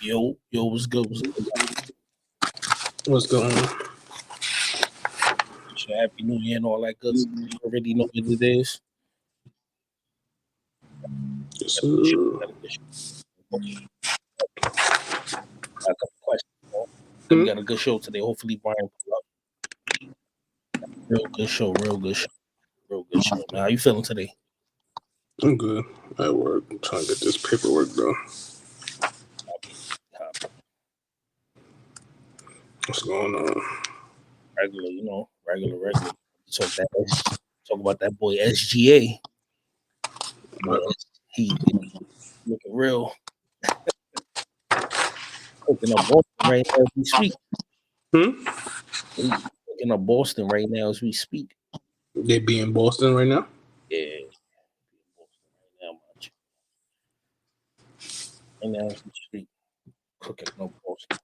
Yo, what's good? What's good? What's going on? Happy New Year and all that good stuff. You already know what it is. Yes, sir. Got a couple questions. We got a good show today. Hopefully, Brian pull up. Real good show. Man, how you feeling today? I'm good. At work. I'm trying to get this paperwork done. What's going on? Regular. Talk about that boy SGA. Boy, he looking real. Cooking up Boston right now as we speak. Cooking up Boston right now as we speak. They be in Boston right now? Yeah. Right now as we speak. Cooking up Boston.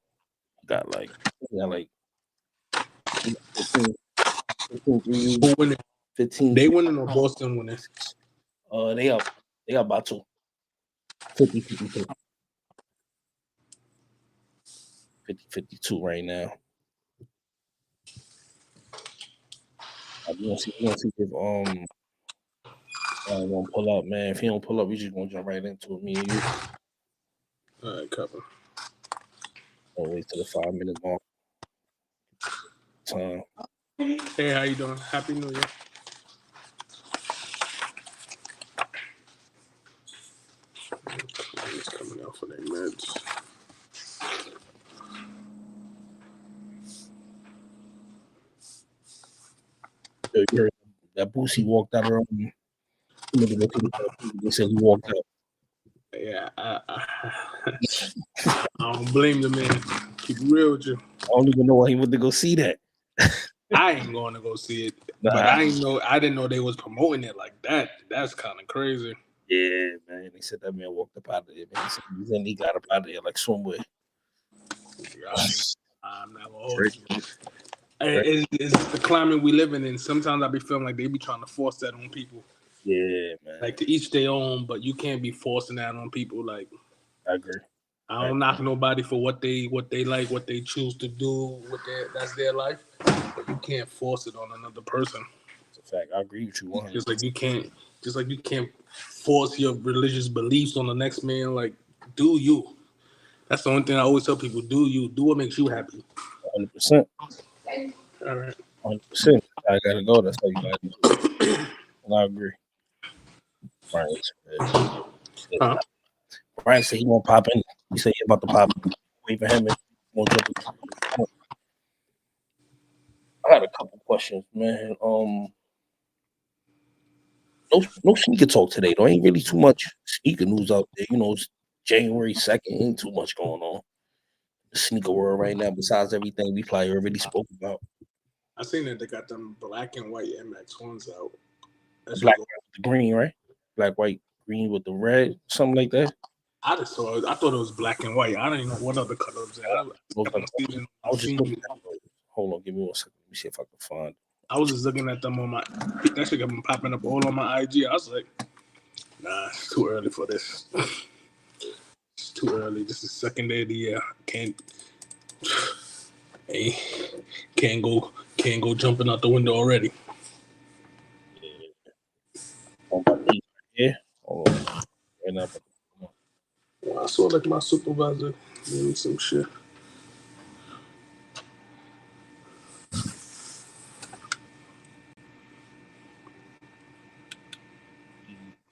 Got like 15 Who winning? 15. They winning or Boston winning? They up about 50-52. 50-52 right now. You want to see if gonna pull up, man. If he don't pull up, we just gonna jump right into it. Me and you. All right, cover. Don't wait till the 5-minute mark. Time. Hey, how you doing? Happy New Year. He's coming out for their meds. You heard that Boosie walked out of the room. They said he walked out. Yeah, I don't blame the man. Keep it real with you. I don't even know why he went to go see that. I ain't going to go see it, but I didn't know they was promoting it like that. That's kind of crazy. Yeah, man. They said that man walked up out of there, man. He got up out of there like somewhere. I'm not gonna hold you. It's the climate we living in. Sometimes I be feeling like they be trying to force that on people. Yeah, man. Like to each their own, but you can't be forcing that on people. Like, I agree. I don't knock nobody for what they like, what they choose to do. That's their life, but you can't force it on another person. It's a fact. I agree with you 100%. Just like you can't force your religious beliefs on the next man. Like, do you? That's the only thing I always tell people: do you? Do what makes you happy. 100%. All right. 100%. I gotta go. That's how you gotta do it. And I agree. Brian said he won't pop in. He said he about to pop in. Wait for him. I had a couple questions, man. No sneaker talk today. There ain't really too much sneaker news out there. You know, it's January 2nd. Ain't too much going on. The sneaker world right now, besides everything we probably already spoke about. I seen that they got them black and white MX ones out. Black with the green, right? Black, white, green with the red, something like that. I just saw it. I thought it was black and white. I don't even know what other colors. I was just looking at them. Hold on, give me 1 second. Let me see if I can find it. I was just looking at them on my. That shit got been popping up all on my IG. I was like, nah, it's too early for this. It's too early. This is the second day of the year. Can't go jumping out the window already. Yeah. Well, I saw like my supervisor doing some shit.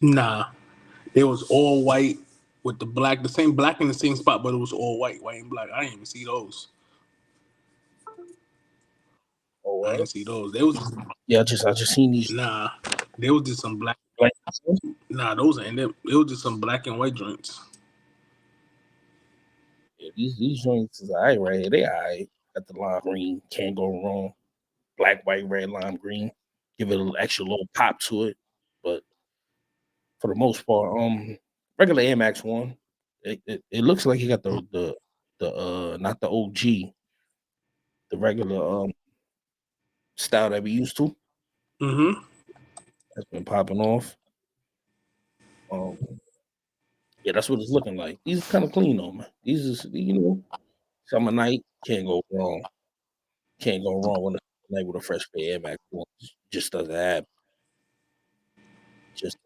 Nah, it was all white with the black, the same black in the same spot, but it was all white and black. I didn't even see those. Oh, I didn't see those. There was I just seen these. Nah, there was just some black. Nah, those ain't them. It was just some black and white joints. Yeah, these joints is alright right here. They alright. Got the lime green, can't go wrong. Black, white, red, lime green. Give it a little extra little pop to it. But for the most part, regular Air Max 1. It looks like he got the not the OG, the regular style that we used to. Mm-hmm. That's been popping off. Yeah, that's what it's looking like. These are kind of clean though, man. These is summer night can't go wrong. Can't go wrong with a night with a fresh pair of Air Max ones. Just doesn't happen. Just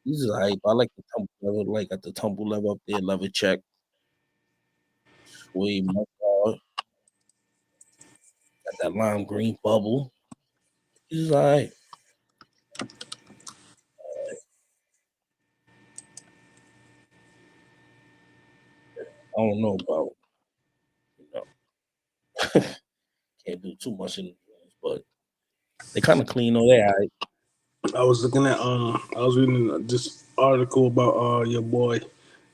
these is hype. I like the tumble level, like at the tumble level up there, level check. Sweet, my God. Got that lime green bubble. These is alright. I don't know about can't do too much in the joints, but they kind of clean on there. I was looking at I was reading this article about your boy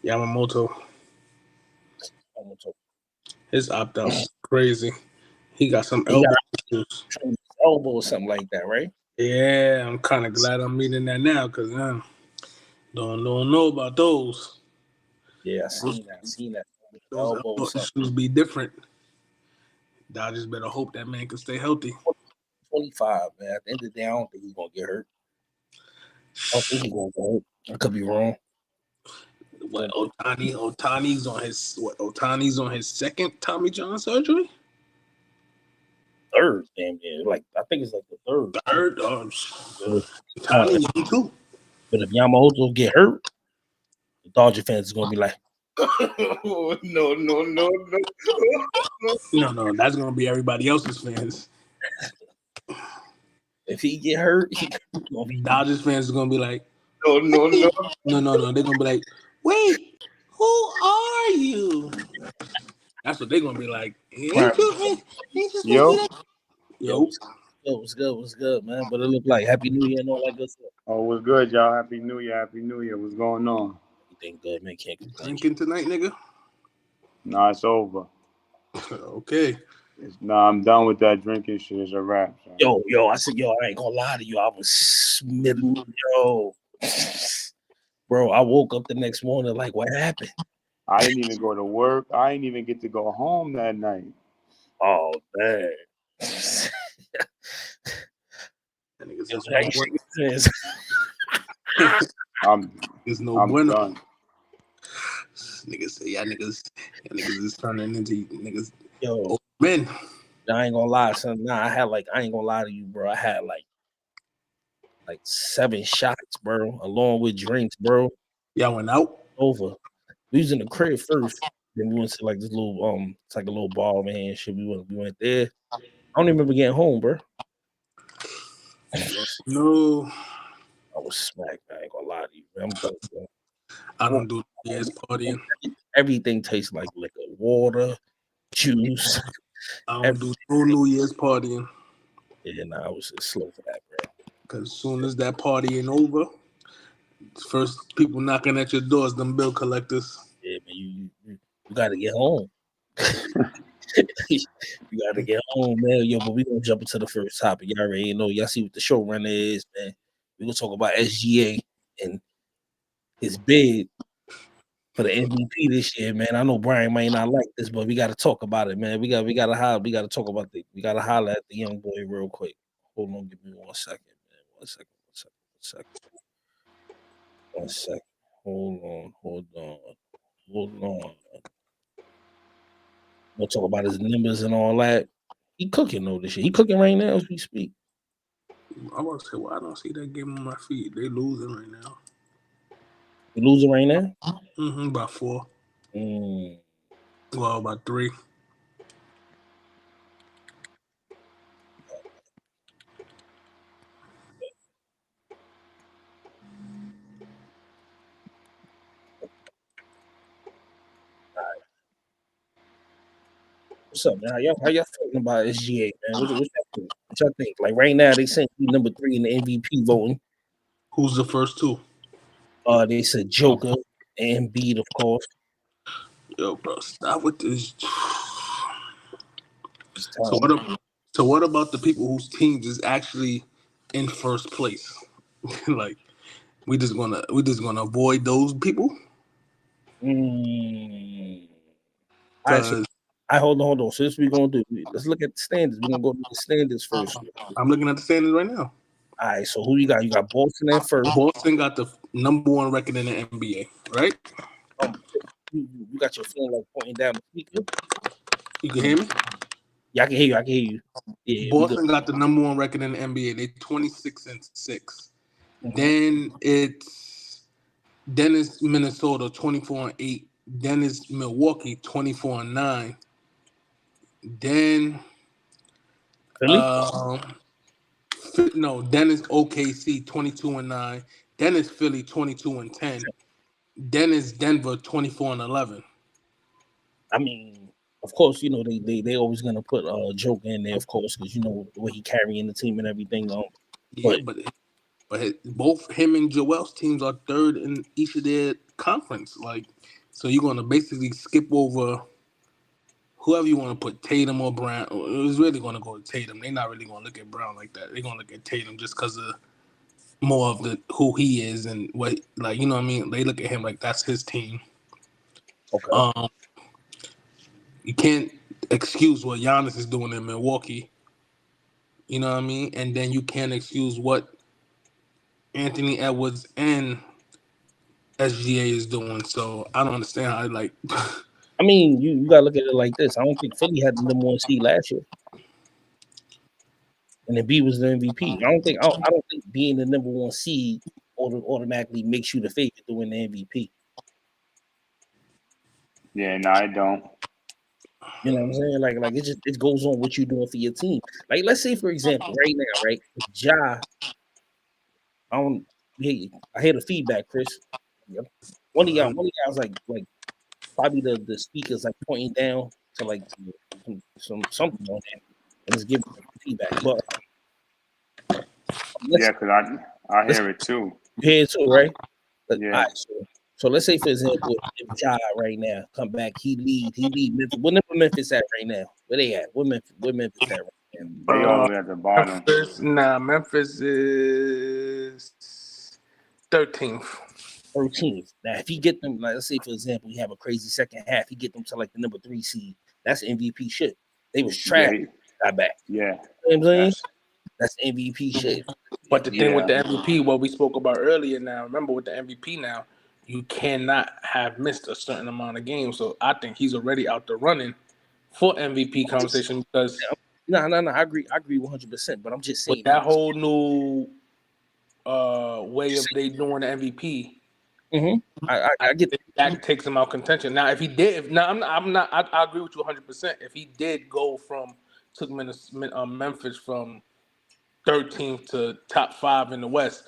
Yamamoto. His opt out's crazy. He got some elbow issues. Elbow or something like that, right? Yeah, I'm kind of glad I'm reading that now because don't know about those. Yeah, I seen that. Those elbow issues be different. Dodgers better hope that man can stay healthy. 25, man. At the end of the day, I don't think he's gonna get hurt. I don't think he's gonna get hurt. I could be wrong. What Otani's on his second Tommy John surgery? Third, damn near. Like I think it's like the third. Otani too. But if Yamamoto get hurt, the Dodger fans is gonna be like, no. No, that's gonna be everybody else's fans. If he get hurt, he gonna be Dodgers fans are gonna be like, no. They're gonna be like, wait, who are you? That's what they're gonna be like. Yo, what's good, man? But it looked like Happy New Year and all that good stuff. Oh, what's good, y'all? Happy New Year. What's going on? Everything good, man. Can't complain. Drinking tonight, nigga? Nah, it's over. Okay. I'm done with that drinking shit. It's a wrap. So. Yo, I said, I ain't gonna lie to you. I was smitten, bro, I woke up the next morning like, what happened? I didn't even go to work. I didn't even get to go home that night. Oh, man. There's no I'm bueno. done. Niggas say, niggas is turning into niggas. Yo, men. I ain't gonna lie, son. Nah, I ain't gonna lie to you, bro. I had like 7 shots, bro, along with drinks, bro. Y'all went out? Over. We was in the crib first. Then we went to like this little it's like a little bar, man. Shit, we went there. I don't even remember getting home, bro. No. I was smacked. I ain't gonna lie to you, man. I'm done, bro. I don't do New Year's partying. Everything tastes like liquor, water, juice. I don't do no New Year's partying. Yeah, I was just slow for that, bro. Because as soon as that partying over, first people knocking at your doors, them bill collectors. Yeah, man, you gotta get home. You gotta get home, man. Yo, but we gonna jump into the first topic. Y'all already know. Y'all see what the showrunner is, man. We gonna talk about SGA and his bid for the MVP this year, man. I know Brian might not like this, but we gotta talk about it, man. We gotta talk about we gotta holler at the young boy real quick. Hold on, give me 1 second, man. 1 second. Hold on. We'll talk about his numbers and all that. He cooking though this year. He cooking right now as we speak. I want to say, well, I don't see that game on my feet. They losing right now. You losing right now? About 4. Well, about 3. What's up, man? How y'all feeling about SGA, man? What y'all think? Like right now, they saying he's number 3 in the MVP voting. Who's the first 2? They said Joker and Embiid, of course. Yo, bro, stop with this. So what about the people whose teams is actually in first place? Like, we just gonna avoid those people? All right, so hold on. So this we gonna do. Let's look at the standards. We're gonna go to the standards first. I'm looking at the standards right now. All right, so who you got? You got Boston at first. Boston got the number 1 record in the NBA. right? You got your phone like pointing down the speaker. You can hear me? Yeah, I can hear you. I can hear you. Yeah, Boston got the number 1 record in the NBA. They 26-6. Then it's Minnesota 24-8. Then it's Milwaukee 24-9. Then Philly. Then it's OKC 22-9. Then it's Philly 22-10. Then it's Denver 24-11. I mean, of course, you know they always gonna put Joker in there, of course, because you know the way he carrying the team and everything. Yeah, but both him and Joel's teams are third in each of their conference. Like, so you're gonna basically skip over whoever you want to put, Tatum or Brown. It was really gonna go to Tatum. They're not really gonna look at Brown like that. They're gonna look at Tatum just because of more of who he is and what, like, you know what I mean. They look at him like that's his team. Okay. You can't excuse what Giannis is doing in Milwaukee. You know what I mean? And then you can't excuse what Anthony Edwards and SGA is doing. So I don't understand how, like. I mean, you gotta look at it like this. I don't think Philly had the number 1 seed last year, and then B was the MVP. I don't think being the number 1 seed automatically makes you the favorite to win the MVP. Yeah, no, I don't. You know what I'm saying? Like it goes on what you're doing for your team. Like, let's say, for example, right now, right? Ja, I hear the feedback, Chris. Yep. One of y'all was like probably the speakers like pointing down to like something on there and it's giving feedback. But yeah, because I hear it too. You hear it too, right? Yeah. All right, so let's say, for example, if Ja right now come back, he lead Memphis. What number Memphis at right now? Where they at? Where Memphis at right now? They all the way at the bottom. Memphis is 13th. 13th. Now, if he get them, like, let's say, for example, he have a crazy second half, he get them to like the number 3 seed. That's MVP shit. They was trash. Got back. Yeah. You know what I'm saying? That's MVP shit. But the thing with the MVP, what we spoke about earlier now, remember with the MVP now, you cannot have missed a certain amount of games. So I think he's already out the running for MVP conversation because no, I agree 100%. But I'm just saying with that whole new way of they doing the MVP. I get that takes him out contention. Now, if he did, I agree with you 100%. If he did took Memphis from 13th to top 5 in the West,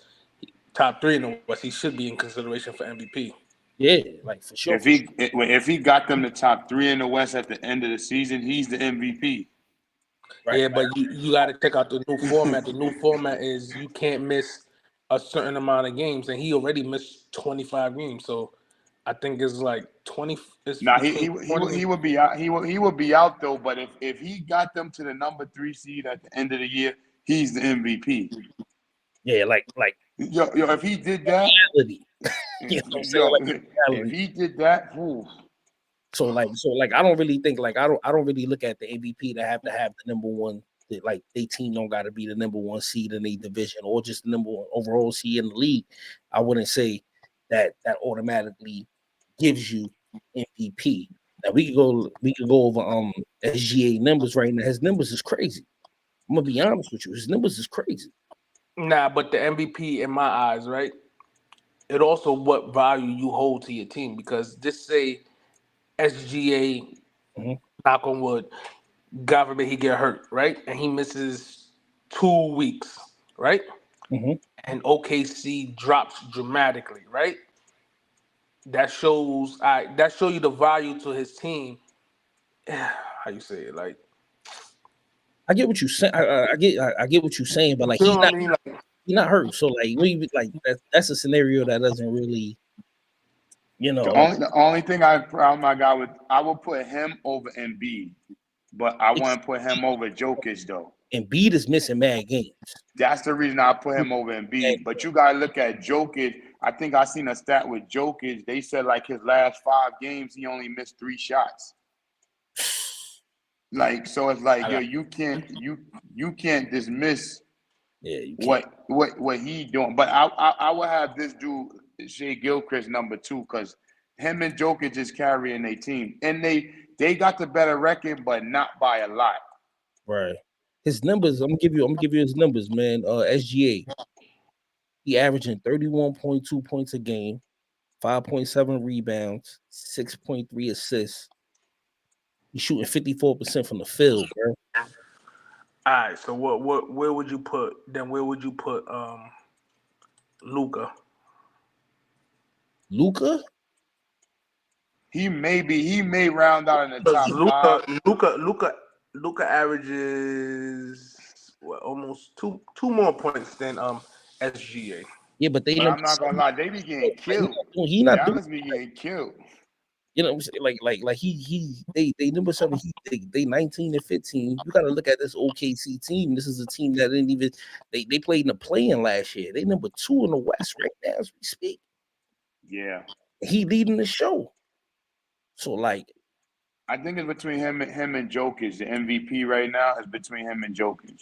top 3 in the West, he should be in consideration for MVP. Yeah, like for sure. If he got them to top 3 in the West at the end of the season, he's the MVP. Right, yeah, but you got to check out the new format. The new format is you can't miss a certain amount of games, and he already missed 25 games. So I think it's like 20. Nah, he would be out. He would be out though. But if he got them to the number 3 seed at the end of the year, he's the MVP. Yeah, like yo, if he did that, reality. You know what I'm saying? Like, if he did that, ooh. So I don't really think I don't really look at the MVP to have the number 1. Like they team don't got to be the number 1 seed in a division or just the number 1 overall seed in the league. I wouldn't say that automatically gives you MVP. Now we could go over SGA numbers right now. His numbers is crazy. I'm gonna be honest with you. His numbers is crazy. Nah, but the MVP in my eyes, right? It also what value you hold to your team because just say SGA, knock on wood, God forbid he get hurt, right? And he misses 2 weeks, right? And OKC drops dramatically, right? That shows you the value to his team. How you say it? Like, I get what you say. I get what you're saying, but like he's not hurt. So like that's a scenario that doesn't really, you know. The only thing I got with I will put him over Embiid, but I want to put him over Jokic though. Embiid is missing mad games. That's the reason I put him over Embiid. But you gotta look at Jokic. I think I seen a stat with Jokic. They said like his last 5 games he only missed 3 shots. Like so, it's like you can't dismiss what he doing. But I will have this dude Shai Gilgeous number 2 because him and Jokic is carrying their team, and they got the better record, but not by a lot. Right. His numbers, I'm gonna give you his numbers, man. SGA, he averaging 31.2 points a game, 5.7 rebounds, 6.3 assists. He's shooting 54% from the field, bro. All right, so where would you put Luka? Luka? He may round out in the top Luka 5. Luka averages almost two more points than SGA. Yeah, but But I'm not gonna lie, they be getting killed. He not Dallas be getting killed. You know what I'm saying? Like they number 7, they 19 and 15. You gotta look at this OKC team. This is a team that didn't even they played in the play-in last year. They number 2 in the West right now as we speak. Yeah. He leading the show. So like I think it's between him and Jokic. The MVP right now is between him and Jokic.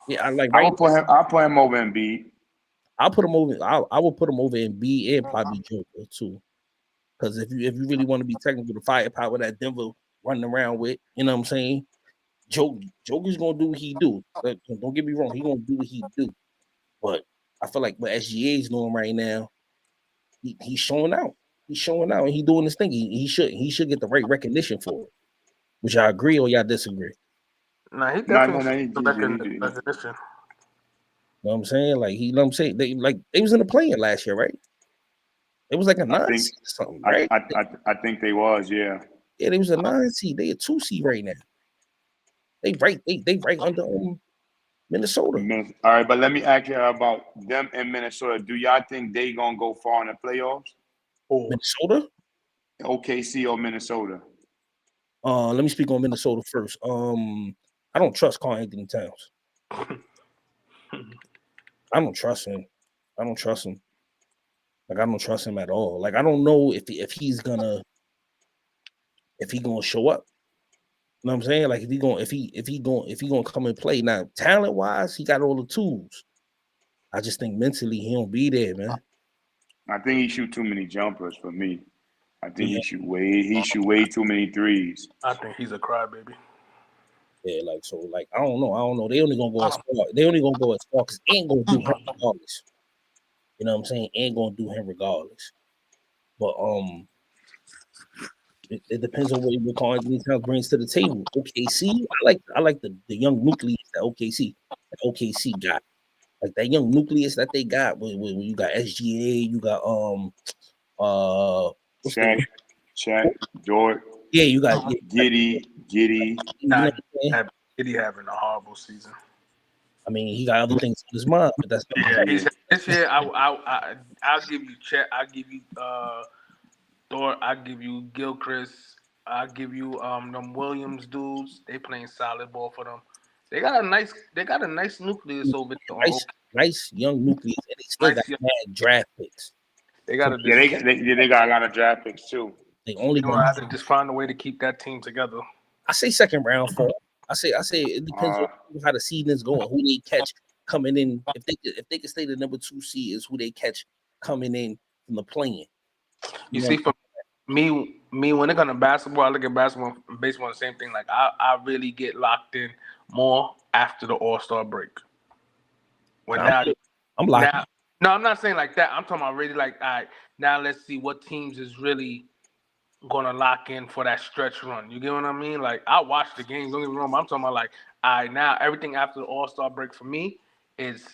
yeah, I'll put him over Embiid. I'll put him over. I will put him over Embiid and probably Joker too. Because if you really want to be technical, the firepower that Denver running around with, you know what I'm saying? Joker's gonna do what he do. Don't get me wrong, he gonna do what he do. But I feel like what SGA is doing right now, he's showing out. He's showing out and he's doing his thing. He should get the right recognition for it. Which y'all agree or y'all disagree? Nah, he definitely recognition. You know what I'm saying? Like you know what I'm saying? They was in the play-in last year, right? It was like a 9 seed or something, right? I think they was, yeah. Yeah, they was a 9 seed. They a 2 seed right now. They right under Minnesota. All right, but let me ask you about them in Minnesota. Do y'all think they gonna go far in the playoffs? Minnesota? OKC or Minnesota? Let me speak on Minnesota first. I don't trust Karl Anthony Towns. I don't trust him. Like I don't trust him at all. Like I don't know if he's gonna show up. You know what I'm saying? Like if he gonna come and play. Now, talent wise, he got all the tools. I just think mentally he don't be there, man. I think he shoot too many jumpers for me. I think he shoot way too many threes. I think he's a crybaby. Yeah, I don't know. They only gonna go as far because ain't gonna do him regardless. You know what I'm saying? Ain't gonna do him regardless. But it depends on what Karl Anthony Towns brings to the table. OKC, I like the young nucleus that OKC got. Like that young nucleus that they got when you got SGA, you got Shaq, Dort. Yeah, you got Giddy. Nah, Giddy having a horrible season. I mean, he got other things in his mind, but that's this year. I'll give you Chet. I'll give you Dort. I'll give you Gilchrist. I'll give you them Williams dudes. They playing solid ball for them. They got a nice nucleus over there. Nice young nucleus, and they still got bad draft picks. They got they got a lot of draft picks too. They only have to just find a way to keep that team together. I say second round for. I say it depends on how the season is going, who they catch coming in. If they can stay the number 2 seed, is who they catch coming in from the play-in. You see, for me when it comes to basketball, I look at basketball and baseball the same thing. Like I really get locked in more after the All-Star break. I'm locked. No, I'm not saying like that. I'm talking about really like, all right, now let's see what teams is really gonna lock in for that stretch run. You get what I mean? Like I watch the games, don't get me wrong, but I'm talking about like, all right, now everything after the All-Star break for me is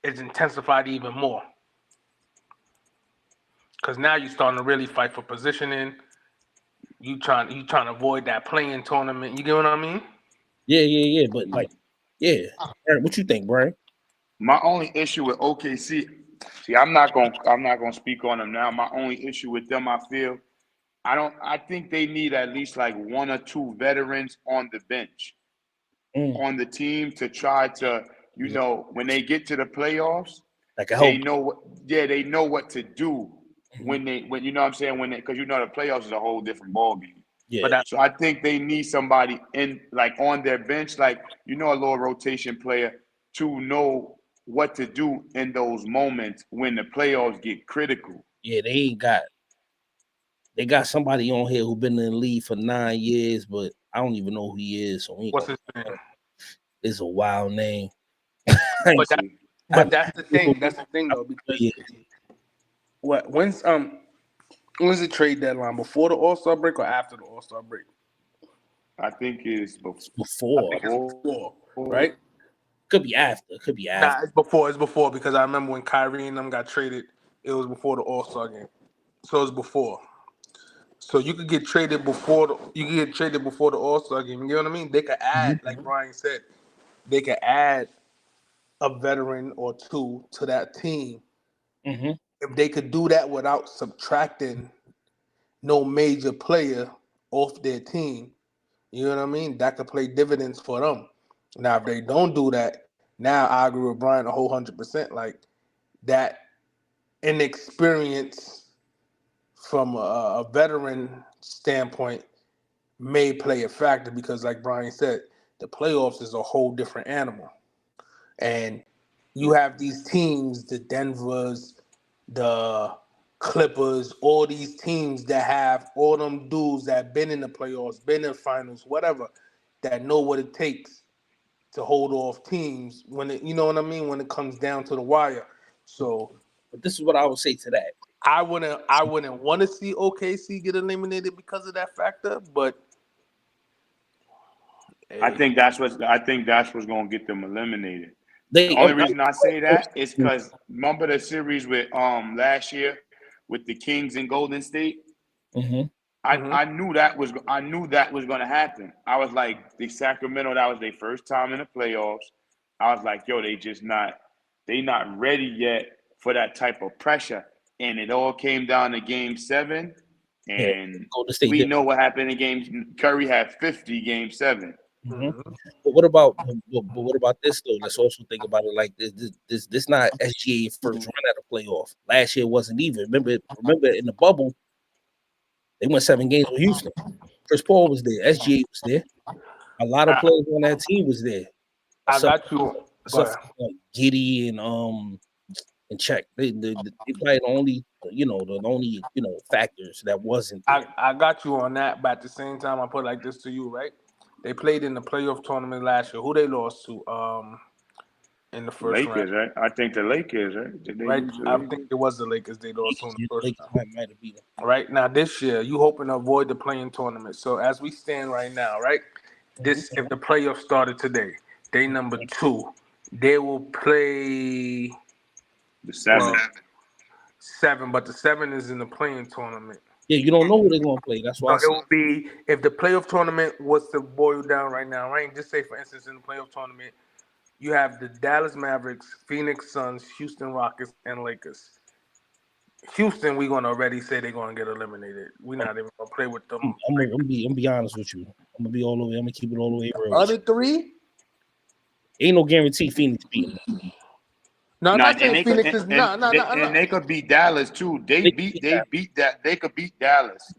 intensified even more. Because now you're starting to really fight for positioning. You trying to avoid that play-in tournament. You get what I mean? Yeah. But like, yeah. What you think, Brian? My only issue with OKC, I'm not gonna speak on them now. My only issue with them, I feel, I think they need at least like 1 or 2 veterans on the bench on the team to try to, when they get to the playoffs, they know what to do when you know what I'm saying, because the playoffs is a whole different ballgame. Yeah. So I think they need somebody in like on their bench, like a little rotation player to know what to do in those moments when the playoffs get critical. Yeah, they got somebody on here who been in the league for 9 years, but I don't even know who he is. So What's his name? It's a wild name. But that's the thing. That's the thing though, because when's the trade deadline? Before the All-Star break or after the All-Star break? I think it's before. I think it's before, right? Could be after. Nah, it's before. It's before because I remember when Kyrie and them got traded. It was before the All-Star game, so it's before. So you could get traded before the All-Star game. You know what I mean? They could add, like Brian said, they could add a veteran or two to that team. Mm-hmm. If they could do that without subtracting no major player off their team, you know what I mean? That could play dividends for them. Now, if they don't do that, now I agree with Brian a whole 100%. Like that inexperience from a veteran standpoint may play a factor because, like Brian said, the playoffs is a whole different animal. And you have these teams, the Denvers, the Clippers, all these teams that have all them dudes that been in the playoffs, been in the finals, whatever, that know what it takes to hold off teams when it, you know what I mean, when it comes down to the wire. So, but this is what I would say to that. I wouldn't want to see OKC get eliminated because of that factor, but I think that's what's going to get them eliminated. The only reason I say that is because remember the series with last year with the Kings and Golden State. Mm-hmm. I knew that was going to happen. I was like, the Sacramento, that was their first time in the playoffs. I was like, yo, they not ready yet for that type of pressure. And it all came down to Game 7, and we know what happened in Game. Curry had 50 Game 7. Mm-hmm. But what about this though? Let's also think about it like this. This not SGA first run at a playoff. Last year wasn't even. Remember in the bubble, they went 7 games with Houston. Chris Paul was there. SGA was there. A lot of players on that team was there. I got you. Like Giddy and Check. They probably the only factors that wasn't there. I got you on that, but at the same time, I put like this to you, right? They played in the playoff tournament last year. Who they lost to in the first Lakers, round? right? I think the Lakers, right? I think it was the Lakers they lost to in the first round. Might have beat them. Right now, this year, you hoping to avoid the play-in tournament. So as we stand right now, right? If the playoffs started today, they number 2. They will play the 7. 7, but the 7 is in the play-in tournament. Yeah, you don't know who they're gonna play. That's why. So it will be if the playoff tournament was to boil down right now, right? Just say, for instance, in the playoff tournament, you have the Dallas Mavericks, Phoenix Suns, Houston Rockets, and Lakers. Houston, we're gonna already say they're gonna get eliminated. We're not even gonna play with them. I'm gonna be honest with you. I'm gonna be all the way. I'm gonna keep it all the way real. Other 3, ain't no guarantee Phoenix beating them. No, I'm not saying Phoenix is and they could beat Dallas too. They could beat Dallas.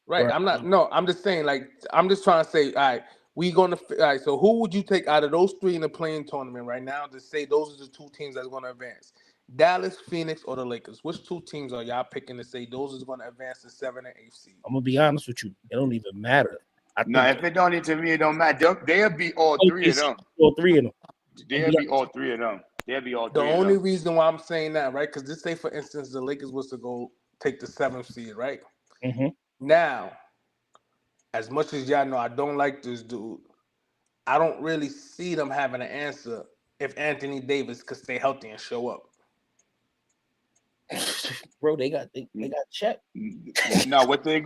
Right. I'm just saying, like, I'm just trying to say, all right, so who would you take out of those 3 in the play-in tournament right now to say those are the 2 teams that's gonna advance? Dallas, Phoenix, or the Lakers? Which 2 teams are y'all picking to say those is gonna advance to 7 and 8 seed? I'm gonna be honest with you. It don't even matter. If it don't to me, it don't matter. They'll be all 3 of them. All 3 of them. They'll be all 3 of them. The only reason why I'm saying that, right? Because this say, for instance, the Lakers was to go take the 7th seed, right? Mm-hmm. Now, as much as y'all know, I don't like this dude. I don't really see them having an answer if Anthony Davis could stay healthy and show up. Bro, they got check. No, what they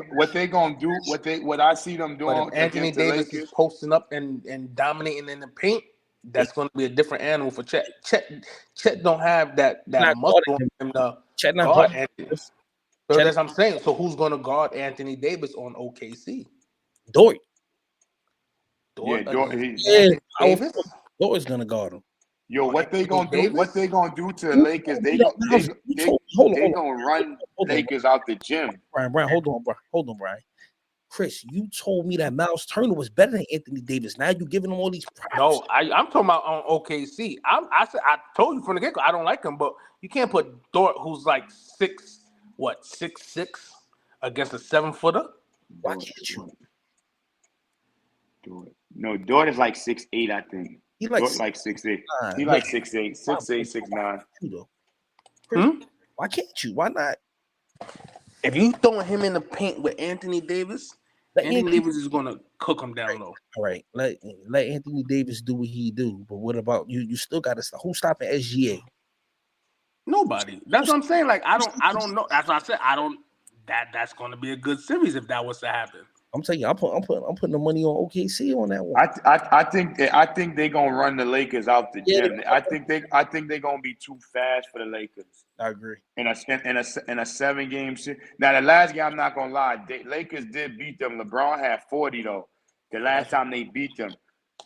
gonna do? What I see them doing? But if Anthony Davis is posting up and dominating in the paint, that's going to be a different animal for Chet. Chet don't have that muscle on him to guard Anthony. So that's what I'm saying. So who's going to guard Anthony Davis on OKC? Dort. Davis? Dort's going to guard him. Yo, what they gonna do? What they gonna do to the Lakers? They gonna run Lakers out the gym. Brian, hold on, Brian. Chris, you told me that Miles Turner was better than Anthony Davis. Now you're giving him all these props. No, I'm talking about on OKC. I told you from the get-go, I don't like him, but you can't put Dort, who's like 6 what 6'6" against a 7-footer. Why can't you? Do it. No, Dort is like 6'8", I think. He like Dort like 6'8". He Look, like 6'8", 6'8", 6'9". Why can't you? Why not? If you throwing him in the paint with Anthony Davis, Anthony Davis is gonna cook him down low. All right, let Anthony Davis do what he do. But what about you? You still got to stop. Who's stopping SGA? Nobody. That's what I'm saying. Like I don't know. That's what I said. I don't. That's gonna be a good series if that was to happen. I'm telling you, I'm putting the money on OKC on that one. I think they're gonna run the Lakers out the gym. I think they're gonna be too fast for the Lakers. I agree. In a 7-game series. Now the last game, I'm not gonna lie, Lakers did beat them. LeBron had 40 though. The last time they beat them.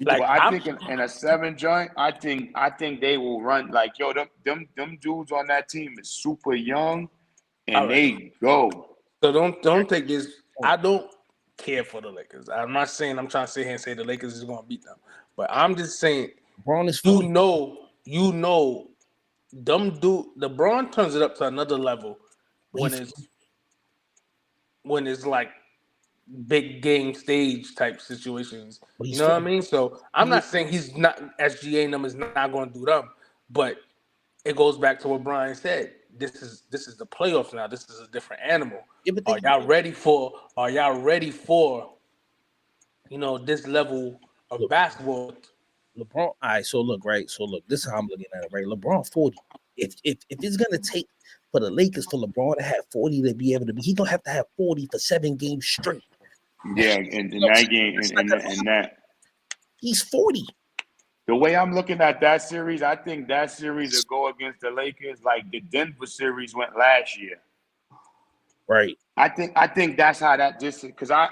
Like I think in a 7 joint, I think they will run like them dudes on that team is super young, and they go. So don't take this. I don't care for the Lakers. I'm not saying I'm trying to sit here and say the Lakers is going to beat them, but I'm just saying LeBron is you know, LeBron turns it up to another level when it's like big game stage type situations. You know what I mean? So I'm not saying he's not SGA numbers not going to do them, but it goes back to what Brian said. This is the playoffs now. This is a different animal. Yeah, are y'all ready for this level of basketball? LeBron. All right, so look, right. So look, this is how I'm looking at it, right? LeBron 40. If it's gonna take for the Lakers for LeBron to have 40 to be able to be, he's gonna have to have 40 for 7 games straight. Yeah, in that game, and that he's 40. The way I'm looking at that series, I think that series will go against the Lakers like the Denver series went last year. Right. I think that's how that just because I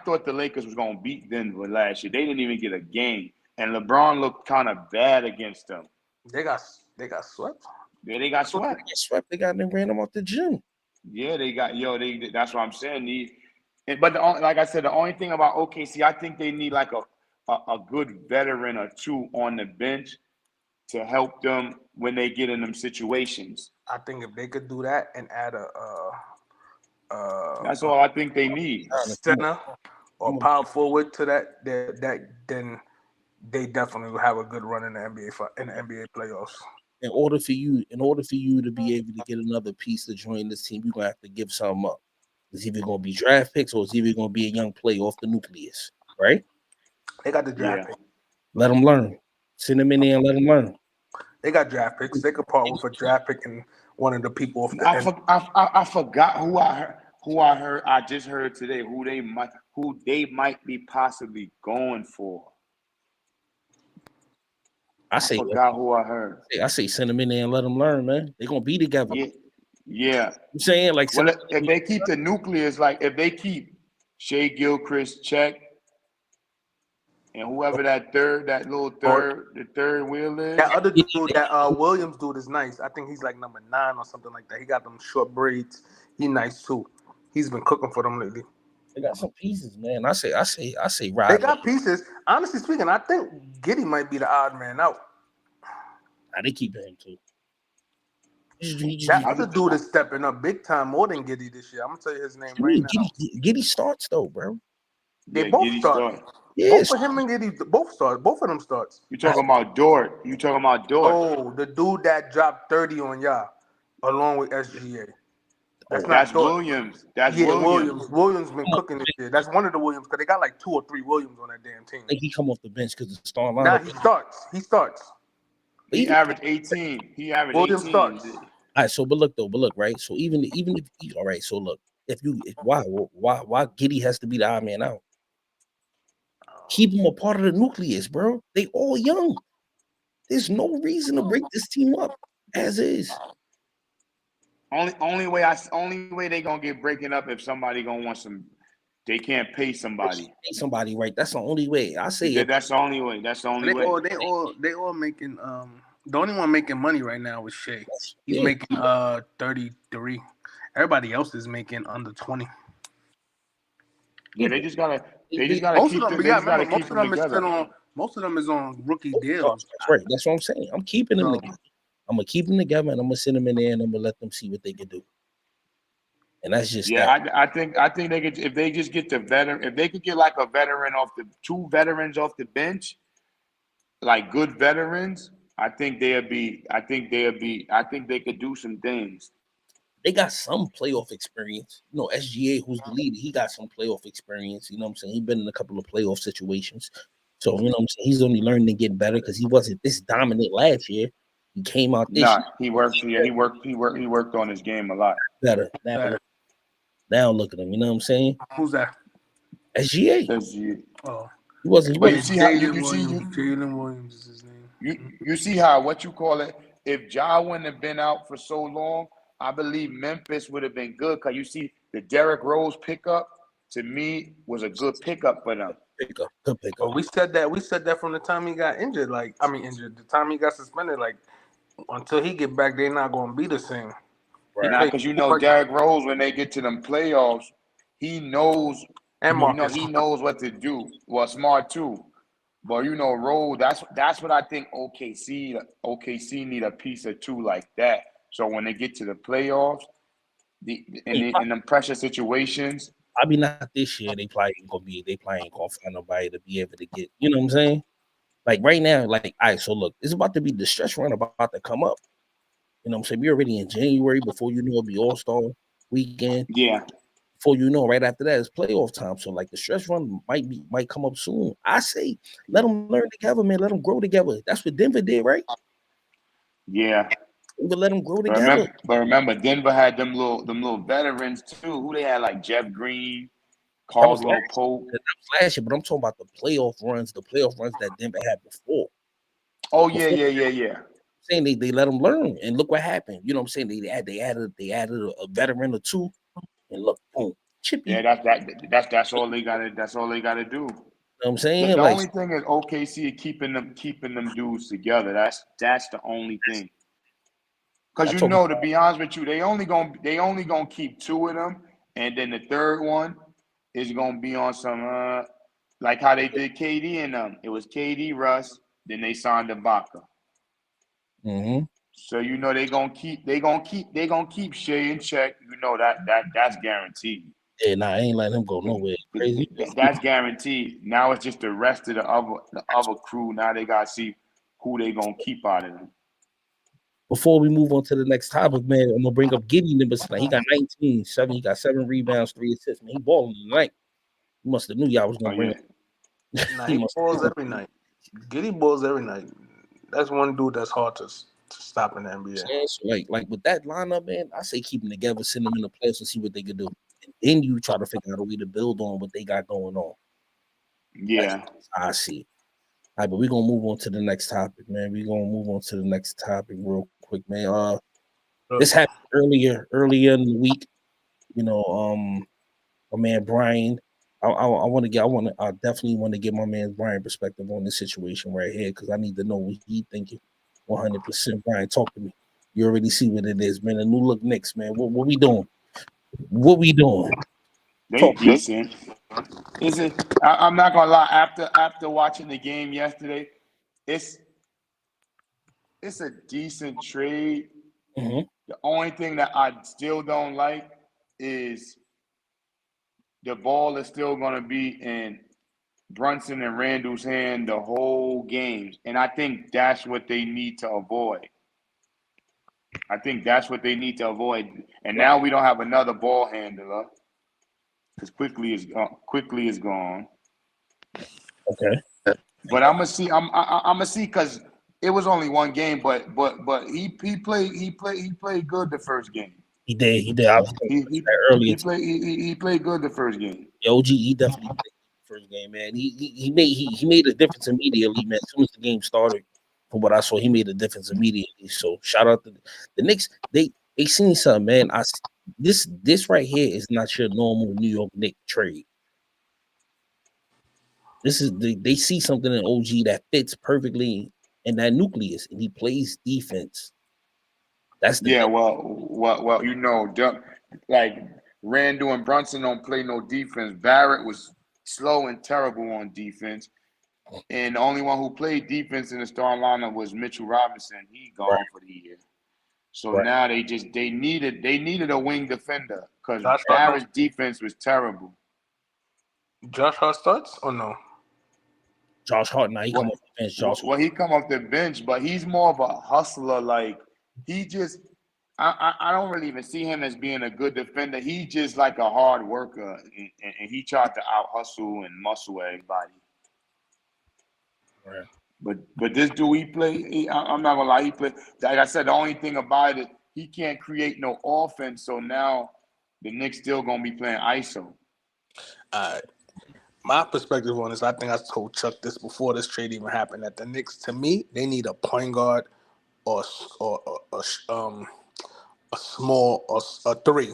thought the Lakers was gonna beat Denver last year. They didn't even get a game, and LeBron looked kind of bad against them. They got swept. Yeah, they got swept. They got them ran them off the gym. Yeah, they got that's what I'm saying. But like I said, the only thing about OKC, I think they need like a good veteran or two on the bench to help them when they get in them situations. I think if they could do that and add that's all I think they need. Center or power forward to that then they definitely will have a good run in the NBA playoffs. In order for you to be able to get another piece to join this team, you're gonna have to give something up. It's either gonna be draft picks or it's either gonna be a young player off the nucleus, right? They got the draft pick. Let them learn. Send them in there and let them learn. They got draft picks. They could part with a draft pick and one of the people off the I forgot who I heard. I just heard today who they might be possibly going for. I forgot who I heard. I say send them in there and let them learn, man. They're gonna be together. Yeah. I'm saying like if they keep the nucleus, like if they keep Shai Gilgeous, Check, and whoever the third wheel is. That other dude, that Williams dude is nice. I think he's like number 9 or something like that. He got them short braids. He nice too. He's been cooking for them lately. They got some pieces, man. I say right. They got pieces. Honestly speaking, I think Giddey might be the odd man out. Nah, they keep him too. That other dude is stepping up big time more than Giddey this year. I'm gonna tell you his name right now. Giddey starts though, bro. They both start. Yes. Both of him and Giddey both start. Both of them starts. You talking about Dort? Oh, the dude that dropped 30 on y'all along with SGA. That's Williams. Williams. Williams been cooking this year. That's one of the Williams because they got like 2 or 3 Williams on that damn team. I think he come off the bench because the star line. Nah, he starts. He averaged 18. Williams 18. starts. All right, so but look, right. So even if all right, so look, why Giddey has to be the odd man out? Keep him a part of the nucleus, bro. They all young. There's no reason to break this team up as is. Only way they gonna get breaking up if somebody gonna want some. They can't pay somebody. Pay somebody, right? That's the only way. I say that's the only way. That's the only way. They all making the only one making money right now is Shai. He's making 33. Everybody else is making under 20. Yeah, they just gotta keep them together. Most of them is on rookie deals. That's right. That's what I'm saying. I'm keeping them together. I'm gonna keep them together and I'm gonna send them in there and I'm gonna let them see what they can do. And that's just I think they could, if they just get the veteran, if they could get like a veteran off the 2 veterans off the bench, like good veterans, I think they could do some things. They got some playoff experience. You know, SGA, who's the leader, he got some playoff experience. You know what I'm saying? He's been in a couple of playoff situations. So, you know what I'm saying? He's only learning to get better because he wasn't this dominant last year. He came out this year. He worked on his game a lot. Better. Now look at him. You know what I'm saying? Who's that? SGA. Oh. He wasn't. But you see how Jalen Williams is his name. You see how what you call it? If Ja wouldn't have been out for so long, I believe Memphis would have been good. Cause you see the Derrick Rose pickup to me was a good pickup for them. Good pickup. Well, we said that from the time he got injured. The time he got suspended. Like until he get back, they're not gonna be the same. Right. Now, because Derrick Rose, when they get to them playoffs, he knows. And Marcus, he knows what to do. Well, smart too. But Rose, that's what I think OKC need a piece or two like that. So when they get to the playoffs, in them pressure situations, I mean, not this year. They probably ain't gonna find nobody to be able to get. You know what I'm saying? Like right now, like all right. So look, it's about to be the stretch run about to come up. You know what I'm saying? We're already in January. Before you know, it'll be All-Star weekend. Yeah. Before you know, right after that, it's playoff time. So like the stretch run might come up soon. I say let them learn together, man. Let them grow together. That's what Denver did, right? Yeah. But let them grow together. But remember, Denver had them little veterans too. Who they had like Jeff Green, Caldwell Pope. That was last year, but I'm talking about the playoff runs that Denver had before. Oh yeah. Saying they let them learn, and look what happened. You know what I'm saying? They added a veteran or two, and look, boom, chippy. Yeah, that's all they gotta. That's all they gotta do. You know what I'm saying? The only thing is OKC keeping them dudes together. That's the only thing. Because to be honest with you, they only gonna keep 2 of them, and then the third one is gonna be on some like how they did KD and them. It was KD, Russ, then they signed Ibaka. Mm-hmm. So they gonna keep Shai in check. That's guaranteed. Yeah, I ain't letting him go nowhere. Crazy. That's guaranteed. Now it's just the rest of the other crew. Now they gotta see who they gonna keep out of them. Before we move on to the next topic, man, I'm gonna bring up Giddey numbers tonight. He got 19, 7. He got 7 rebounds, 3 assists. Man, he balling tonight. You must have knew y'all was gonna bring it. He balls every night. Giddey balls every night. That's one dude that's hard to stop in the NBA. So like with that lineup, man, I say keep them together, send them in the playoffs and see what they can do. And then you try to figure out a way to build on what they got going on. Yeah. I see. All right, but we're gonna move on to the next topic, man. We're gonna move on to the next topic real quick, man. This happened earlier in the week. My man Brian. I definitely want to get my man Brian perspective on this situation right here because I need to know what he thinking. 100%. Brian, talk to me. You already see what it is, man. A new look Knicks, man. What we doing? What we doing? They decent. Is it? I'm not gonna lie. After watching the game yesterday, it's a decent trade. Mm-hmm. The only thing that I still don't like is the ball is still gonna be in Brunson and Randall's hand the whole game, and I think that's what they need to avoid. And now we don't have another ball handler because quickly is gone. Okay. But I'm gonna see because it was only one game, but he played good the first game. He did. I was earlier. He played good the first game. OG, he definitely played the first game, man. He made a difference immediately, man. As soon as the game started, from what I saw, he made a difference immediately. So shout out to the Knicks. They seen something, man. This right here is not your normal New York Knicks trade. This is they see something in OG that fits perfectly in that nucleus, and he plays defense. That's like Randall and Brunson don't play no defense. Barrett was slow and terrible on defense, and the only one who played defense in the starting lineup was Mitchell Robinson. He gone for the year. So now they needed a wing defender because Josh Hart, Barrett's defense was terrible. Josh Hart starts or no? Josh Hart, now he come off the bench. Well, he come off the bench, but he's more of a hustler. Like he just, I don't really even see him as being a good defender. He's just like a hard worker, and he tried to out hustle and muscle everybody. Right. But this dude, I'm not gonna lie, he play. Like I said, the only thing about it, he can't create no offense. So now the Knicks still gonna be playing ISO. My perspective on this, I think I told Chuck this before this trade even happened. That the Knicks, to me, they need a point guard or a small or a three.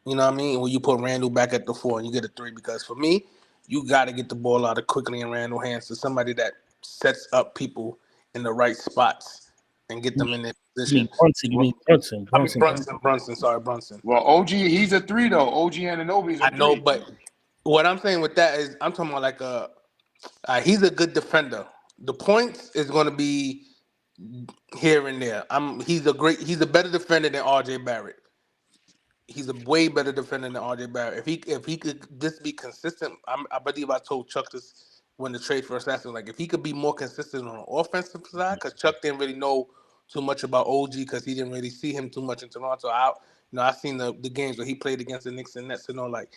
You know what I mean? When you put Randall back at the 4 and you get a 3, because for me, you got to get the ball out of quickly in Randall's hands to somebody that sets up people in the right spots and get them in their position. You mean Brunson? Brunson. Sorry, Brunson. Well, OG, he's a 3 though. OG Anunoby's a 3. I know, but what I'm saying with that is I'm talking about like he's a good defender. The points is going to be here and there. He's a better defender than RJ Barrett. He's a way better defender than RJ Barrett. If he could just be consistent, I believe I told Chuck this when the trade first happened. Like if he could be more consistent on the offensive side, because Chuck didn't really know too much about OG because he didn't really see him too much in Toronto. I seen the games where he played against the Knicks and Nets, like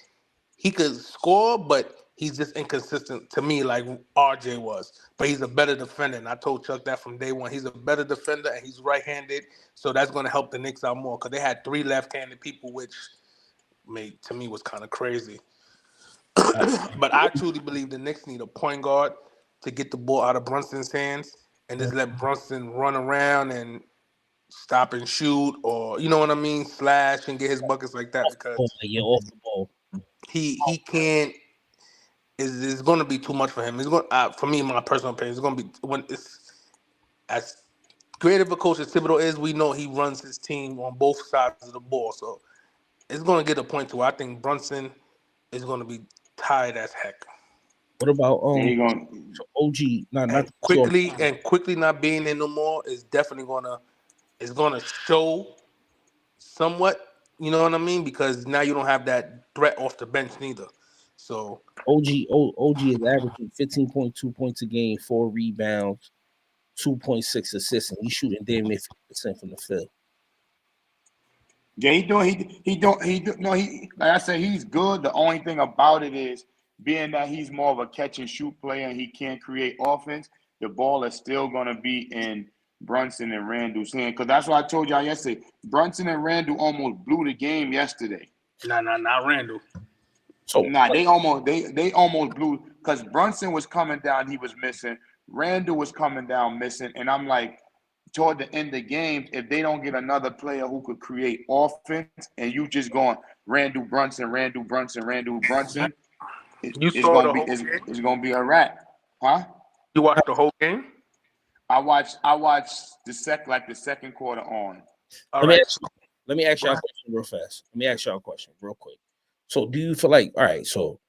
he could score, but he's just inconsistent to me, like RJ was. But he's a better defender, and I told Chuck that from day one. He's a better defender, and he's right-handed, so that's going to help the Knicks out more because they had 3 left-handed people, which to me was kind of crazy. But I truly believe the Knicks need a point guard to get the ball out of Brunson's hands and just let Brunson run around and stop and shoot, or you know what I mean, slash and get his buckets like that, because off the ball. He can't. It's going to be too much for him. It's going for me, my personal opinion. It's going to be when it's as great of a coach as Thibodeau is. We know he runs his team on both sides of the ball, so it's going to get a point to where I think Brunson is going to be tired as heck. What about OG? Not quickly not being in no more is definitely gonna show somewhat. You know what I mean? Because now you don't have that threat off the bench neither. So OG is averaging 15.2 points a game, 4 rebounds, 2.6 assists, and he's shooting damn near 50% from the field. Yeah, like I said, he's good. The only thing about it is being that he's more of a catch and shoot player and he can't create offense, the ball is still gonna be in Brunson and Randall's hand. Because that's what I told y'all yesterday. Brunson and Randall almost blew the game yesterday. Not Randall. So they almost blew, because Brunson was coming down, he was missing. Randall was coming down missing, and I'm like, toward the end of the game, if they don't get another player who could create offense, and you just going Randall Brunson, it's gonna be a wrap, huh? You watched the whole game? I watched the second quarter on. Let me ask y'all a question real fast. Let me ask y'all a question real quick. So do you feel like, all right, so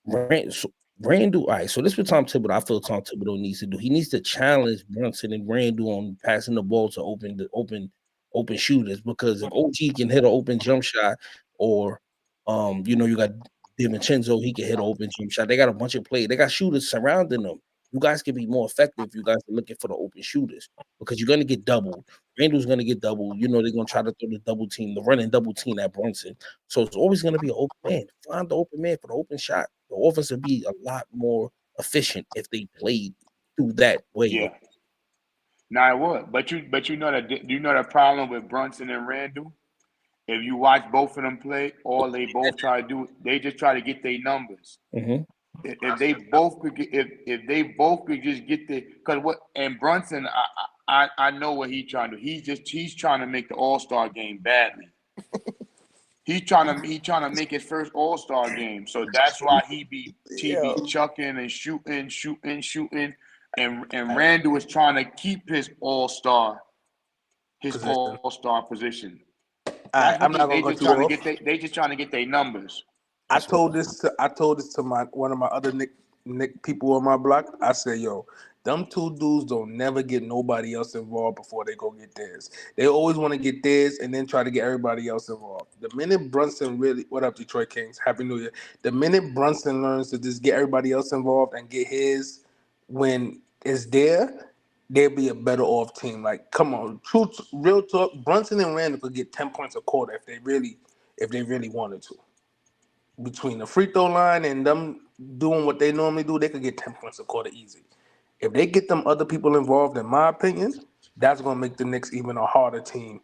Randall, all right, so this is what Tom Thibodeau, I feel Tom Thibodeau needs to do. He needs to challenge Brunson and Randall on passing the ball to open shooters, because if OG can hit an open jump shot, or you got DiVincenzo, he can hit an open jump shot. They got a bunch of players. They got shooters surrounding them. You guys can be more effective if you guys are looking for the open shooters, because you're going to get doubled. Randall's going to get doubled. They're going to try to throw the running double team at Brunson. So it's always going to be an open man. Find the open man for the open shot. The offense would be a lot more efficient if they played through that way. Yeah. Now it would. But you know the problem with Brunson and Randall? If you watch both of them play, all they both try to do, they just try to get their numbers. Mm-hmm. If they both could just get and Brunson, I know what he's trying to do. He's trying to make the All-Star game badly. He's trying to make his first All-Star game. So that's why he be chucking and shooting. And Randall is trying to keep his All-Star position. I'm not going to go they just trying to get their numbers. I told this to one of my other Nick people on my block. I said, yo, Them two dudes don't never get nobody else involved before they go get theirs. They always want to get theirs and then try to get everybody else involved. The minute Brunson really, what up, Detroit Kings? Happy New Year. The minute Brunson learns to just get everybody else involved and get his when it's there, they'll be a better off team. Like, come on, truth, real talk. Brunson and Randall could get 10 points a quarter if they really wanted to. Between the free throw line and them doing what they normally do, they could get 10 points a quarter easy. If they get them other people involved, in my opinion, that's gonna make the Knicks even a harder team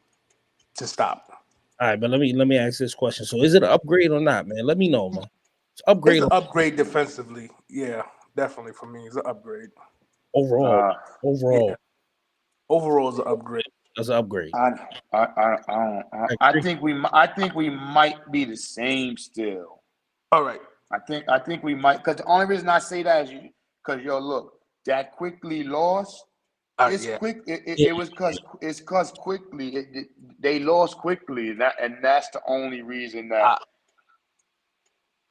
to stop. All right, but let me ask this question. So, is it an upgrade or not, man? Let me know, man. It's upgrade. It's an upgrade defensively. Yeah, definitely for me, it's an upgrade. Overall, yeah. Overall, is an upgrade. That's an upgrade. I think we might be the same still. All right. I think we might, because the only reason I say that is because look, that quickly lost. It's quick. It was because quickly they lost quickly, and that's the only reason that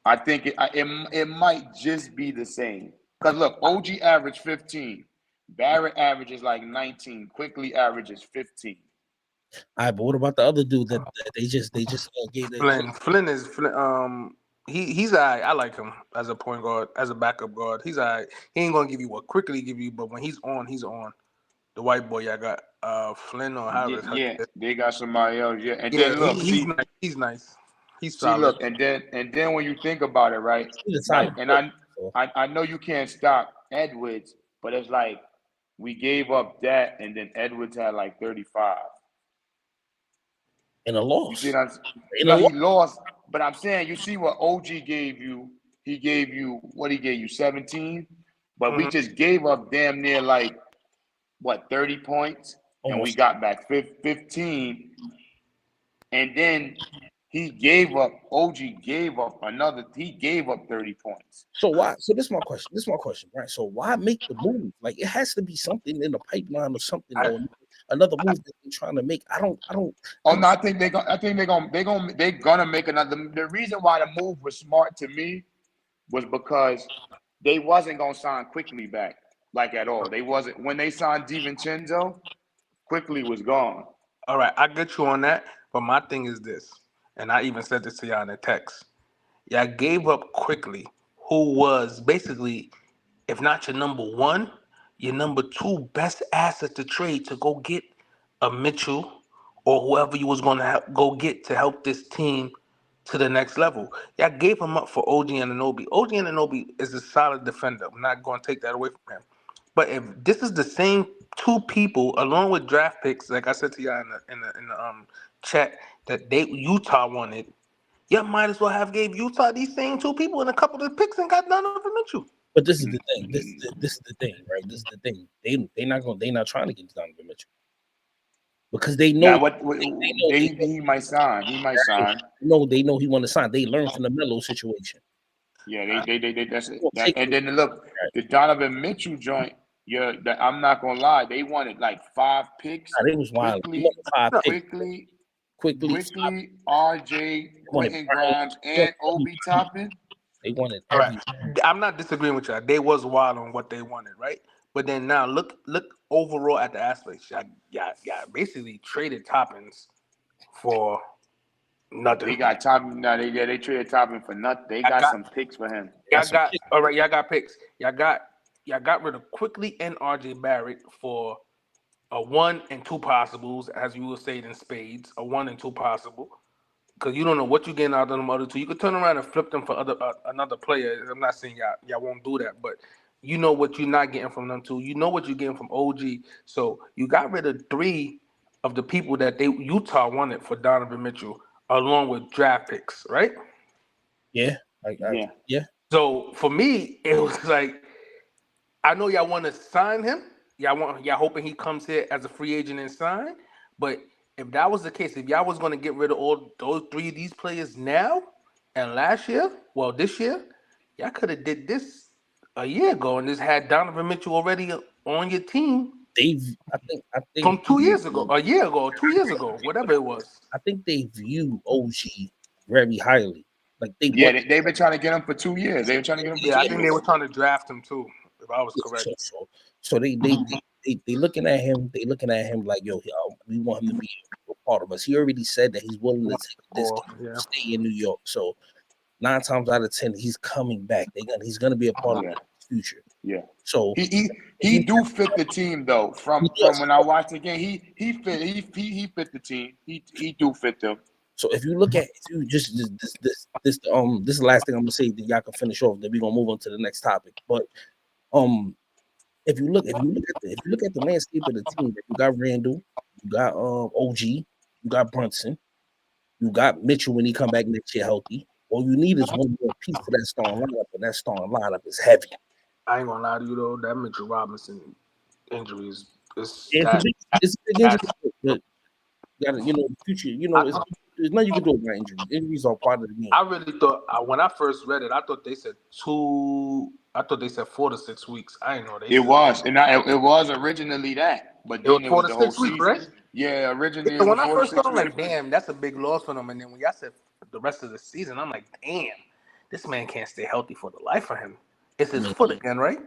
I think it might just be the same. Because look, OG averaged 15, Barrett averages like 19, quickly averages 15. All right, but what about the other dude that they just gave Flynn? Flynn is he's all right. I like him as a point guard, as a backup guard. He's all right. He ain't gonna give you what quickly give you, but when he's on, he's on. The white boy, I got Flynn or Harris. Yeah, they got somebody else. Yeah, and yeah, then look, he's nice. He's see, solid. look, and then when you think about it, right? And I know you can't stop Edwards, but it's like we gave up that, and then Edwards had like 35. In a loss. You see what I'm saying? He lost, but I'm saying, you see what OG gave you? He gave you 17, but we just gave up damn near like 30 points, and we got back 15, and then OG gave up 30 points. So why? So this is my question. Right. So why make the move? Like, it has to be something in the pipeline or something, or another move that they're trying to make. I don't. I think they're gonna make another. The reason why the move was smart to me was because they wasn't gonna sign quickly back, like, at all. They wasn't. When they signed DiVincenzo, quickly was gone. All right, I get you on that, but my thing is this, and I even said this to y'all in the text. Y'all gave up quickly, who was basically, if not your number one, your number two best asset to trade to go get a Mitchell or whoever you was going to go get to help this team to the next level. Y'all gave him up for OG Anunoby. OG Anunoby is a solid defender. I'm not going to take that away from him. But if this is the same two people, along with draft picks, like I said to y'all in the chat, that Utah wanted, y'all might as well have gave Utah these same two people and a couple of picks and got Donovan Mitchell. But this is the thing. This is the thing, right? This is the thing. They not trying to get Donovan Mitchell because they know he might sign. He might sign. No, they know he want to sign. They learned from the Melo situation. Yeah, they that's it. And then look, the Donovan Mitchell joint. Yeah, I'm not gonna lie. They wanted like 5 picks. It was wild. Quickly, RJ, Quentin Grimes, and Obi Toppin. They wanted. All right. I'm not disagreeing with y'all. They was wild on what they wanted, right? But then now look overall at the aspects. Y'all basically traded Toppins for nothing. They got Toppin. No, they traded Toppin for nothing. They got some picks for him. Y'all got picks. Y'all got rid of Quickly and RJ Barrett for a 1 and 2 possibles, as you will say it in spades, a 1 and 2 possible. Because you don't know what you're getting out of them other two. You could turn around and flip them for another player. I'm not saying y'all won't do that, but you know what you're not getting from them two. You know what you're getting from OG. So you got rid of 3 of the people that Utah wanted for Donovan Mitchell, along with draft picks, right? Yeah. Yeah. So for me, it was like, I know y'all want to sign him. Y'all hoping he comes here as a free agent and sign, but if that was the case, if y'all was going to get rid of all those 3 of these players now and this year, y'all could have did this a year ago and just had Donovan Mitchell already on your team. I think from 2 years ago, a year ago, 2 years ago, whatever it was. I think they view OG very highly. Like they've been trying to get him for 2 years. They were trying to get him for 2 years. I think they were trying to draft him too. if I was correct. So they looking at him. They looking at him like, yo, we want him to be a part of us. He already said that he's willing to take this to stay in New York. So 9 times out of 10, he's coming back. He's gonna be a part of the future. Yeah. So he do fit the team though. From when I watched the game, he fit the team. He do fit them. So if you look at this is the last thing I'm gonna say, then y'all can finish off. Then we're gonna move on to the next topic. But if you look at the landscape of the team, you got Randall, you got OG, you got Brunson, you got Mitchell when he come back next year healthy. All you need is one more piece to that starting lineup, and that starting lineup is heavy. I ain't gonna lie to you though, that Mitchell Robinson injury is it's a big injury, but the future, there's nothing you can do about injuries. Injuries are part of the game. I really thought when I first read it, I thought they said 4 to 6 weeks. I didn't know they. It was originally that, but then it was the whole season. Right? Yeah, originally. When I first thought, I'm like, damn, that's a big loss for them. And then when y'all said the rest of the season, I'm like, damn, this man can't stay healthy for the life of him. It's his foot again, right?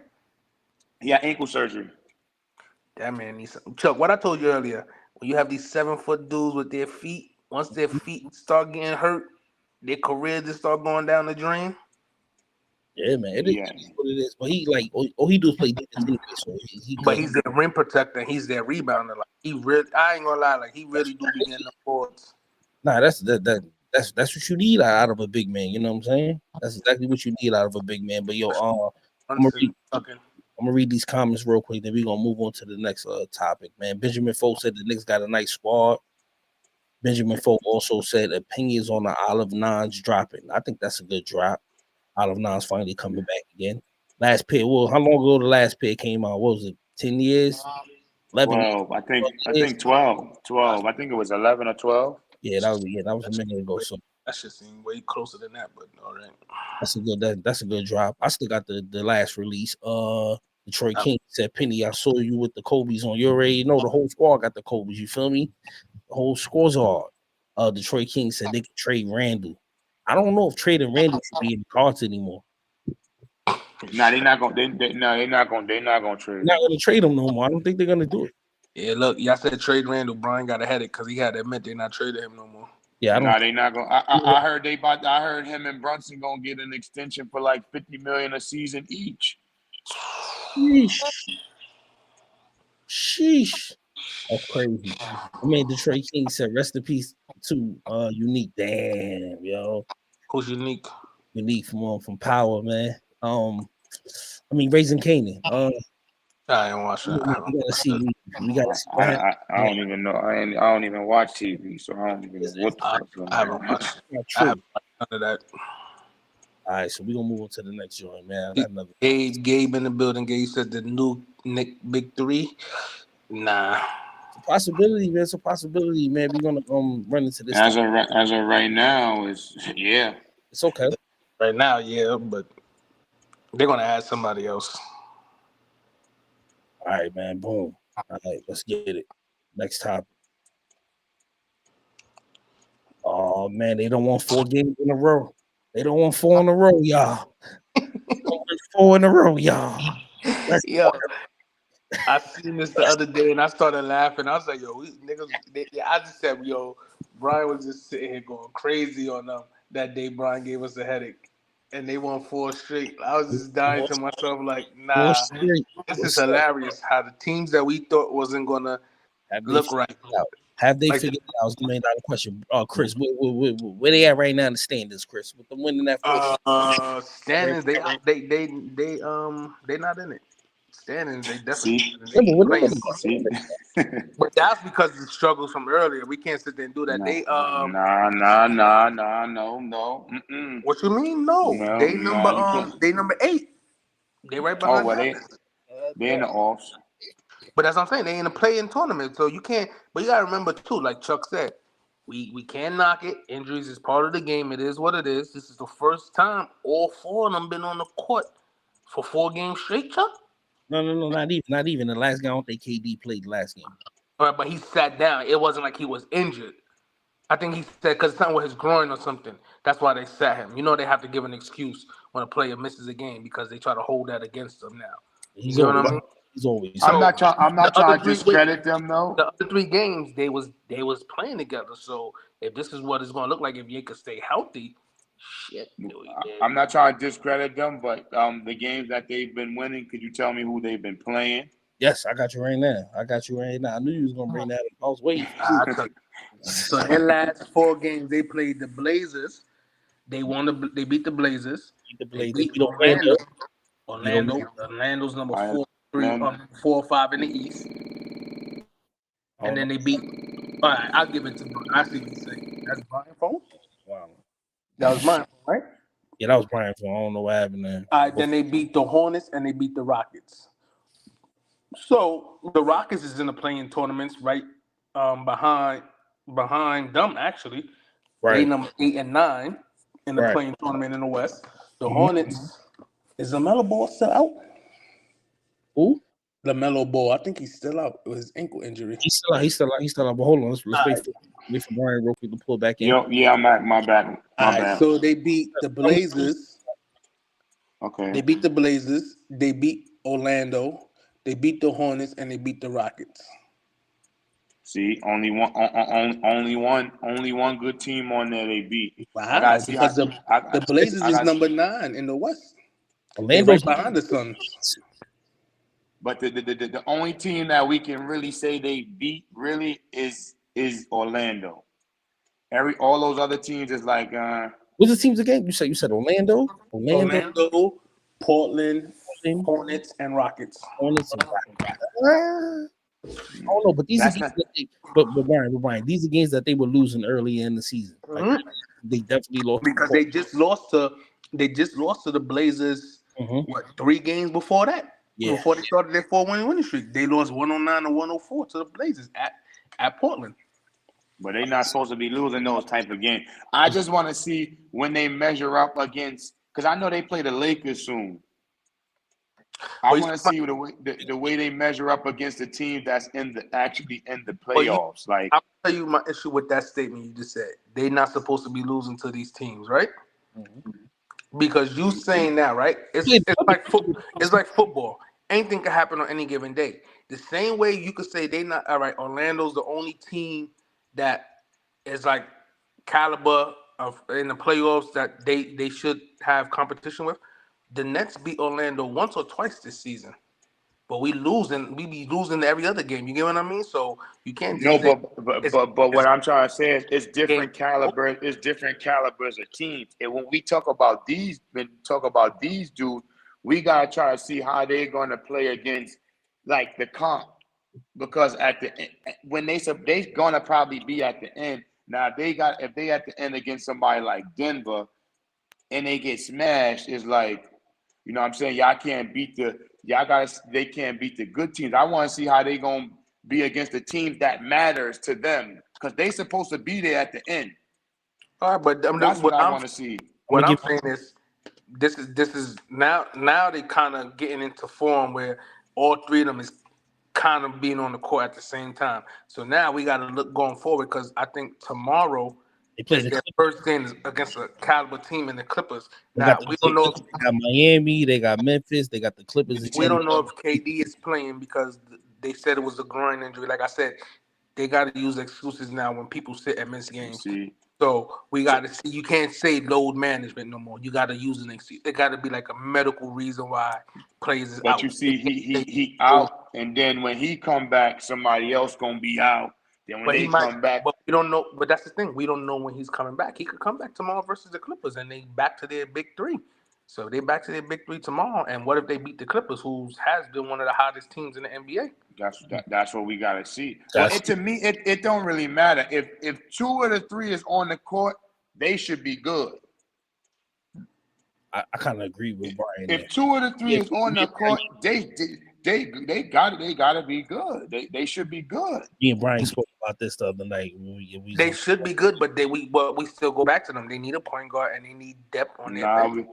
Yeah, ankle surgery. That man needs some. Chuck, what I told you earlier, when you have these 7-foot dudes with their feet, once their feet start getting hurt, their career just start going down the drain. Yeah, man. It is what it is. But he he do is play defense anyway, so but he's their rim protector. He's their rebounder. Like I ain't gonna lie. Like he really do be getting the boards. Nah, that's what you need out of a big man. You know what I'm saying? That's exactly what you need out of a big man. But yo, I'm gonna read these comments real quick. Then we're gonna move on to the next topic, man. Benjamin Folk said the Knicks got a nice squad. Benjamin Folk also said opinions on the Olive Nines dropping. I think that's a good drop. Olive Nines finally coming back again. Last pair. Well, how long ago the last pair came out? What was it? 10 years? 11 12. I think 12. 12. I think it was 11 or 12. Yeah, that was a minute ago. So that should seem way closer than that, but all right. That's a good drop. I still got the last release. Detroit King said, Penny, I saw you with the Kobe's on. You already know the whole squad got the Kobe's. You feel me? The whole squad's hard. Detroit King said they could trade Randall. I don't know if trading Randall should be in the cards anymore. Nah, they're not gonna trade. They're not gonna trade him no more. I don't think they're gonna do it. Yeah, look, y'all said trade Randall. Brian got a headache because he had to admit they're not trading him no more. Yeah, they're not gonna. I heard I heard him and Brunson gonna get an extension for like $50 million a season each. Sheesh. That's crazy. I mean, Detroit King said, rest in peace to Unique. Damn, yo. Who's Unique? Unique from Power, man. I mean, Raising Canaan. I ain't watching that. We gotta see. We gotta see. I don't even know. I don't even watch TV, so I don't even know what the fuck's going on. I haven't watched none of that. All right, so we're gonna move on to the next joint, man. Gabe in the building. Gabe said the new Nick Big Three. Nah. It's a possibility, man. It's a possibility, man. We're gonna run into this. As of right now, it's okay. Right now, yeah, but they're gonna add somebody else. All right, man. Boom. All right, let's get it. Next topic. Oh man, they don't want 4 games in a row. They don't want 4 in a row, y'all. They don't want 4 in a row, y'all. Yo, I seen this the other day and I started laughing. I was like, yo, niggas. I just said, yo, Brian was just sitting here going crazy on them that day. Brian gave us a headache. And they won 4 straight. I was just dying to myself, like, nah, this is hilarious. How the teams that we thought wasn't gonna look right. Have they figured it out? It's the $1 million question. Chris, where they at right now in the standings, Chris? With them winning that standings, they not in it. Standings, they definitely. But that's because of the struggles from earlier. We can't sit there and do that. No. What you mean? No, they number 8. They right behind. They in the offs. But that's what I'm saying. They in a play-in tournament, so you can't. But you gotta remember too, like Chuck said, we can't knock it. Injuries is part of the game. It is what it is. This is the first time all 4 of them been on the court for 4 games straight, Chuck. No, not even. The last game, I don't think KD played the last game. All right, but he sat down. It wasn't like he was injured. I think he said because it's something with his groin or something. That's why they sat him. You know they have to give an excuse when a player misses a game because they try to hold that against them now. He's You know what always I mean? he's always. I'm not trying to three discredit them though. the other 3 games they was playing together. So if this is what it's gonna look like if you could stay healthy, shit. I'm not trying to discredit them, but the games that they've been winning, could you tell me who they've been playing? Yes, I got you right now. I knew you was gonna bring that up. I was waiting for you. I tell you. So their last 4 games, they played the Blazers. They beat the Blazers. The They Blazers beat beat Orlando. Orlando's number All 4 right, 4 or 5 in the East. And then they beat. All right, I'll give it to Brian. I see what you're saying. That's Brian's phone? Wow. That was mine, right? Yeah, that was Brian. I don't know what happened there. All right, then they beat the Hornets and they beat the Rockets. So the Rockets is in the playing tournaments, right? Behind them actually. They Right. number 8 and 9 in the Right. playing tournament in the West. The Hornets is LaMelo Ball still out? Who? LaMelo Ball, I think he's still out with his ankle injury. He's still out. But hold on, let's wait for Brian real quick to pull back in. yeah, I'm back. My bad. All right, so they beat the Blazers. Okay. They beat the Blazers. They beat Orlando. They beat the Hornets, and they beat the Rockets. See, only one good team on there they beat. Wow, because the Blazers is number 9 in the West. Orlando's right behind the Suns. But the only team that we can really say they beat really is Orlando. All those other teams is like what's the teams again? You said Orlando, Portland, Hornets, and Rockets. Hornets and Rockets. I don't know, but these are games but Brian, these are games that they were losing early in the season. Like, they definitely lost because they just lost to the Blazers. What, 3 games before that? Yeah. Before they started their 4-win winning streak, they lost 109 to 104 to the Blazers at Portland. But they're not supposed to be losing those type of games. I just want to see when they measure up against, because I know they play the Lakers soon. I want to see the way they measure up against the team that's actually in the playoffs. Like, I'll tell you my issue with that statement you just said. They're not supposed to be losing to these teams, right? Because you saying that, right? It's like football. Anything can happen on any given day. The same way you could say they not all right. Orlando's the only team that is like caliber of in the playoffs that they should have competition with. The Nets beat Orlando once or twice this season, but we be losing every other game. You get what I mean? So you can't just but what I'm trying to say is it's different calibers. It's different calibers of teams. And when we talk about these dudes, we gotta try to see how they're gonna play against like the comp, because at the end, when they're gonna probably be at the end. Now if they at the end against somebody like Denver and they get smashed, it's like, you know what I'm saying, they can't beat the good teams. I want to see how they gonna be against the teams that matters to them, because they supposed to be there at the end. All right, but that's what I want to see. What I'm saying is this is now they kind of getting into form where all 3 of them is kind of being on the court at the same time. So now we got to look going forward, because I think tomorrow is their first game against a caliber team in the Clippers. Now we don't know if they got Miami, they got Memphis, they got the Clippers. We don't know if KD is playing because they said it was a groin injury. Like I said, they got to use excuses now when people sit and miss games. So we got to see. You can't say load management no more. You got to use an excuse. It got to be like a medical reason why players is out. But you see, he out, and then when he come back, somebody else gonna be out. Then when they come back, but we don't know. But that's the thing. We don't know when he's coming back. He could come back tomorrow versus the Clippers, and they back to their big 3. So they back to their big 3 tomorrow. And what if they beat the Clippers, who has been one of the hottest teams in the NBA? That's what we gotta see. Well, to me, it don't really matter. If 2 of the 3 is on the court, they should be good. I kind of agree with Brian. If 2 of the 3 is on the court, they gotta be good. They should be good. Me and Brian spoke about this the other night. They should be good, but we still go back to them. They need a point guard and they need depth on their bench.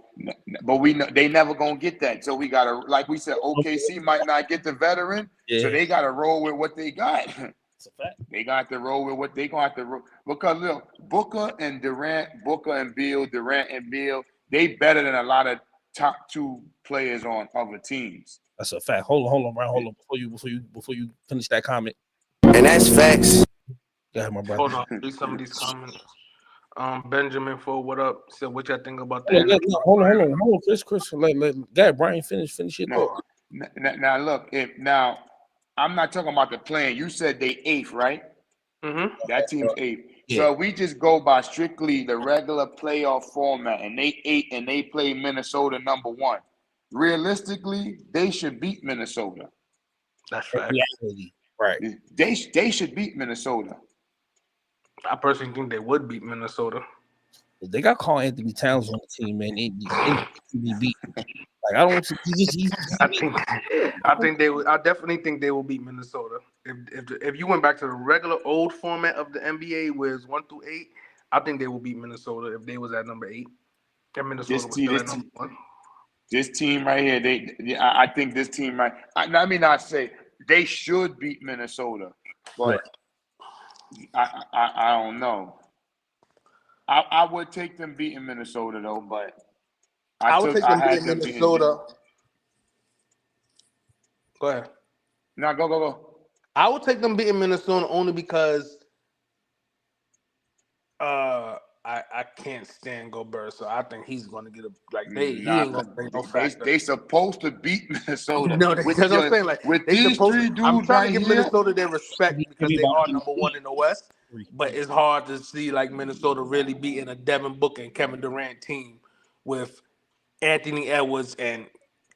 But we know they never gonna get that. So we gotta, like we said, OKC might not get the veteran, so they gotta roll with what they got. That's a fact. They got to roll with what they gonna have to roll, because look, Booker and Beal, Durant and Beal, they better than a lot of top 2 players on other teams. That's a fact. Hold on, Brian. Hold on before you finish that comment. And that's facts. Go ahead, my brother. Hold on, read some of these comments. Benjamin for what up? So what y'all think about Hold that? on, Chris. Let Brian finish your thought. Now look, now I'm not talking about the plan. You said they 8th, right? Mm-hmm. That team's 8th. Yeah. So we just go by strictly the regular playoff format, and they 8 and they play Minnesota number 1. Realistically, they should beat Minnesota. That's fact. Reality. Right. They should beat Minnesota. I personally think they would beat Minnesota. They got Carl Anthony Towns on the team, man. They be beat. Like I don't. I definitely think they will beat Minnesota. If you went back to the regular old format of the NBA, where it's 1 through 8, I think they will beat Minnesota if they was at number 8. And Minnesota was still at number 1. This team right here, I think this team right. I mean, I say they should beat Minnesota, but I don't know. I would take them beating Minnesota though, but I would take them beating Minnesota. Go ahead. No, go. I would take them beating Minnesota only because I can't stand Gobert, so I think he's going to get he ain't going to bring no factor. They supposed to beat Minnesota. No, that's what I'm saying. Like with these 3 dudes I'm trying to give here, Minnesota their respect because they are number 1 in the West. But it's hard to see like Minnesota really beating a Devin Booker and Kevin Durant team with Anthony Edwards and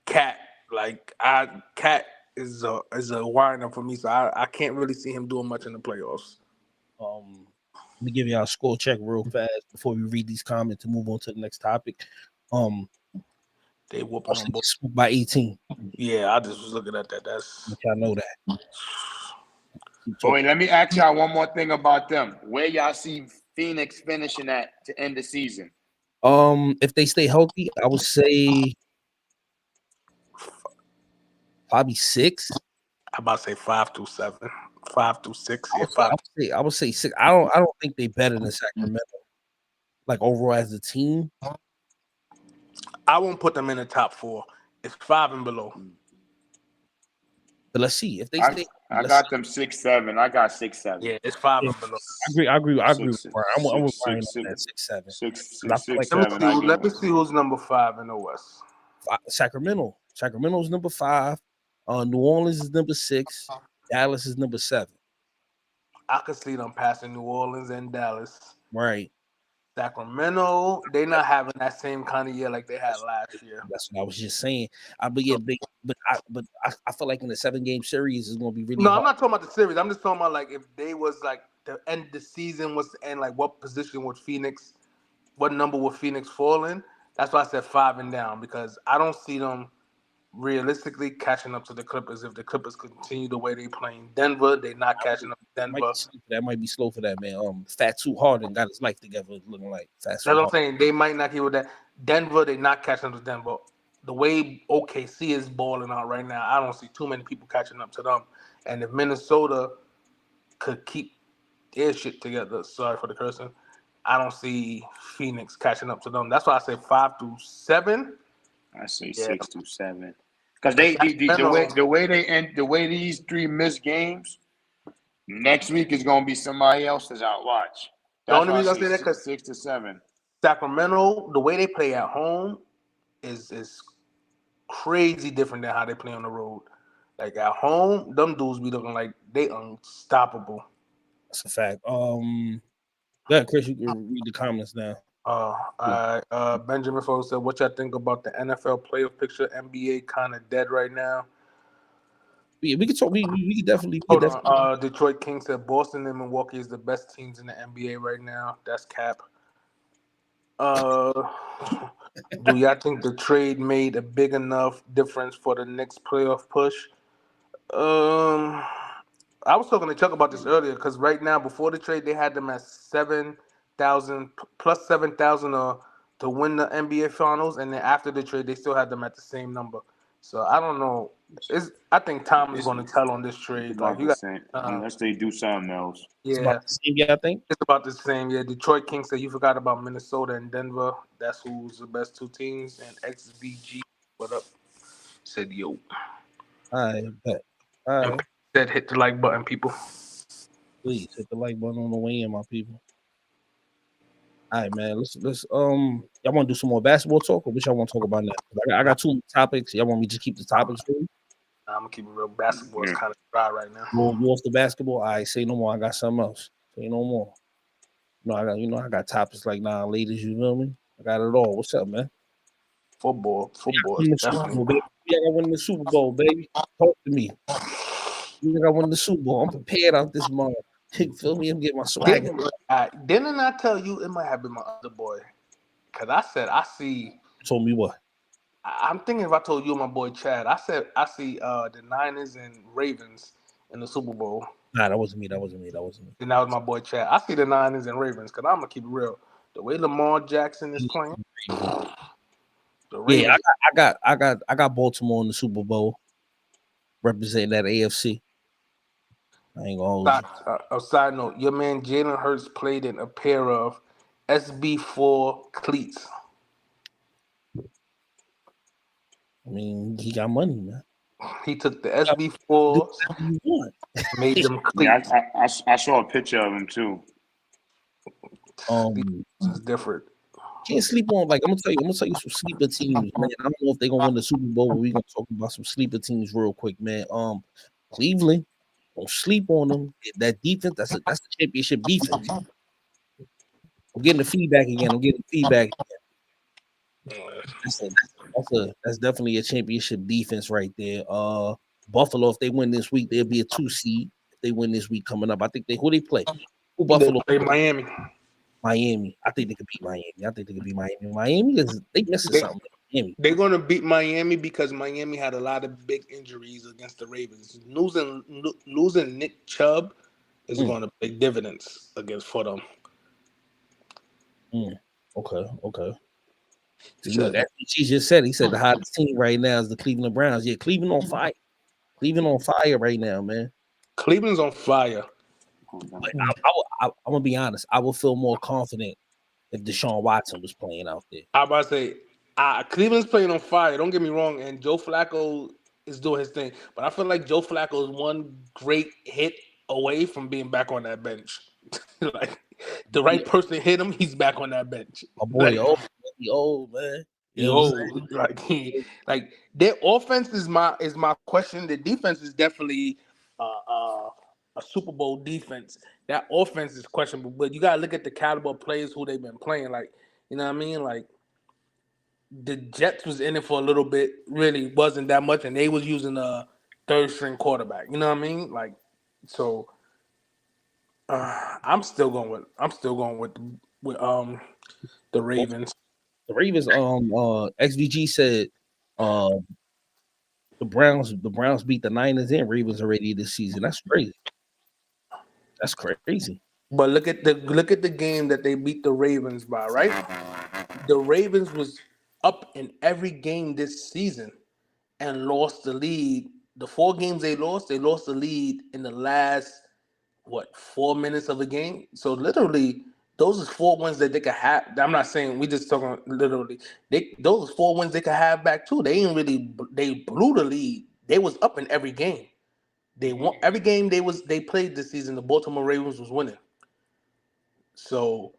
Cat. Like Cat is a wind-up for me, so I can't really see him doing much in the playoffs. Let me give y'all a score check real fast before we read these comments and move on to the next topic. They whooping them both by 18. Yeah, I just was looking at that. That's y'all know that. So wait, let me ask y'all one more thing about them. Where y'all see Phoenix finishing at to end the season? If they stay healthy, I would say probably 6. I'm about to say 5 through 7, 5 through 6. I would say 6. I don't think they better than Sacramento. Like overall as a team, I won't put them in the top 4. It's 5 and below. But let's see if they stay. I got them 6-7. I got 6-7. Yeah, it's 5 and below. I agree with Brian. I'm with Brian on that 6-7. 6-7. Let me see who's number 5 in the West. Sacramento. Sacramento's number 5. New Orleans is number 6. Dallas is number 7. I could see them passing New Orleans and Dallas. Right. Sacramento, they're not having that same kind of year like they had last year. That's what I was just saying. I feel like in the 7-game series is going to be really. No, hard. I'm not talking about the series. I'm just talking about like if they was like the end the season was to end, like what position would Phoenix, what number would Phoenix fall in? That's why I said 5 and down because I don't see them realistically catching up to the Clippers if the Clippers continue the way they playing. Denver, they're not catching up to Denver. That might be slow for that man. Fat Too Harden got his life together, looking like Fat. That's what I'm saying. They might not keep with that. Denver, they're not catching up to Denver. The way OKC is balling out right now, I don't see too many people catching up to them. And if Minnesota could keep their shit together, sorry for the cursing, I don't see Phoenix catching up to them. That's why I say 5 through 7. I say 6 through 7 because the way these 3 missed games. Next week is gonna be somebody else's out. Watch. The only reason I say that because 6 to 7. Sacramento, the way they play at home is crazy different than how they play on the road. Like at home, them dudes be looking like they unstoppable. That's a fact. Yeah, Chris, you can read the comments now. Benjamin Fo said, "What y'all think about the NFL playoff picture? NBA kind of dead right now." We can talk. We can definitely. Hold on. Detroit King said Boston and Milwaukee is the best teams in the NBA right now. That's cap. Do y'all think the trade made a big enough difference for the next playoff push? I was talking to Chuck about this earlier because right now, before the trade, they had them at 7,000 plus 7,000 to win the NBA Finals, and then after the trade, they still had them at the same number. So I don't know. I think time is going to tell on this trade. Unless they do something else. Yeah, I think it's about the same. Yeah, Detroit King said you forgot about Minnesota and Denver. That's who's the best 2 teams. And XBG, what up? Said yo. I bet. All right. Said hit the like button, people. Please hit the like button on the way in, my people. All right, man. Let's y'all want to do some more basketball talk, or what y'all want to talk about now? I got 2 topics. Y'all want me to just keep the topics for you? I'm gonna keep it real. Basketball is kind of dry right now. You off the basketball? All right, say no more. I got something else. Say no more. No, I got topics like now, ladies. You feel me? I got it all. What's up, man? Football is Yeah, definitely. I won the Super Bowl, baby. Talk to me. You think I won the Super Bowl? I'm prepared out this month. Feel me? I'm getting my swagger. Didn't I tell you it might have been my other boy? Because I said I see. You told me what? I'm thinking if I told you and my boy Chad, I said I see the Niners and Ravens in the Super Bowl. Nah, that wasn't me. And that was my boy Chad. I see the Niners and Ravens because I'm gonna keep it real. The way Lamar Jackson is playing, the Ravens. Yeah, I got Baltimore in the Super Bowl, representing that AFC. I ain't gonna hold you. A side note: your man Jalen Hurts played in a pair of SB4 cleats. I mean, he got money, man. He took the SB4s, made them cleats. Yeah, I saw a picture of him too. It's different. Can't sleep on, like I'm gonna tell you some sleeper teams, man. I don't know if they're gonna win the Super Bowl, but we're gonna talk about some sleeper teams real quick, man. Cleveland, don't sleep on them. That defense, that's the championship defense. I'm getting the feedback again. That's definitely a championship defense right there. Buffalo, if they win this week, they'll be a 2 seed. If they win this week coming up, I think who they play? Who Buffalo? They play Miami. Miami. I think they could beat Miami. Miami is they missing something. Miami. They're gonna beat Miami because Miami had a lot of big injuries against the Ravens. Losing Nick Chubb is gonna pay dividends for them. Okay. See, look, that's what she just said. He said the hottest team right now is the Cleveland Browns. Yeah, Cleveland on fire. Cleveland on fire right now, man. Cleveland's on fire. But I'm gonna be honest. I would feel more confident if Deshaun Watson was playing out there. I'm about to say, Cleveland's playing on fire. Don't get me wrong, and Joe Flacco is doing his thing. But I feel like Joe Flacco is one great hit away from being back on that bench. Like the right person hit him, he's back on that bench. My boy, old man. Like their offense is my question. The defense is definitely a Super Bowl defense. That offense is questionable, but you gotta look at the caliber of players who they've been playing. Like, you know what I mean? Like the Jets was in it for a little bit, really wasn't that much, and they was using a third string quarterback. You know what I mean? Like, so I'm still going with the Ravens. The Ravens, XVG said the Browns beat the Niners and Ravens already this season. That's crazy. But look at the game that they beat the Ravens by, right? The Ravens was up in every game this season and lost the lead. The 4 games they lost the lead in the last 4 minutes of the game. So literally, those are 4 wins that they could have. I'm not saying we just talking literally. Those are 4 wins they could have back too. They blew the lead. They was up in every game. They won every game they played this season. The Baltimore Ravens was winning. So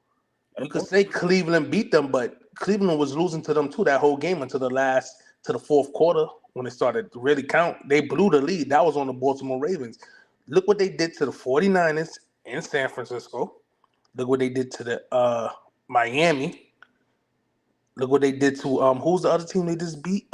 you could say Cleveland beat them, but Cleveland was losing to them too that whole game until the fourth quarter when it started to really count. They blew the lead. That was on the Baltimore Ravens. Look what they did to the 49ers in San Francisco. Look what they did to the Miami. Look what they did to who's the other team they just beat?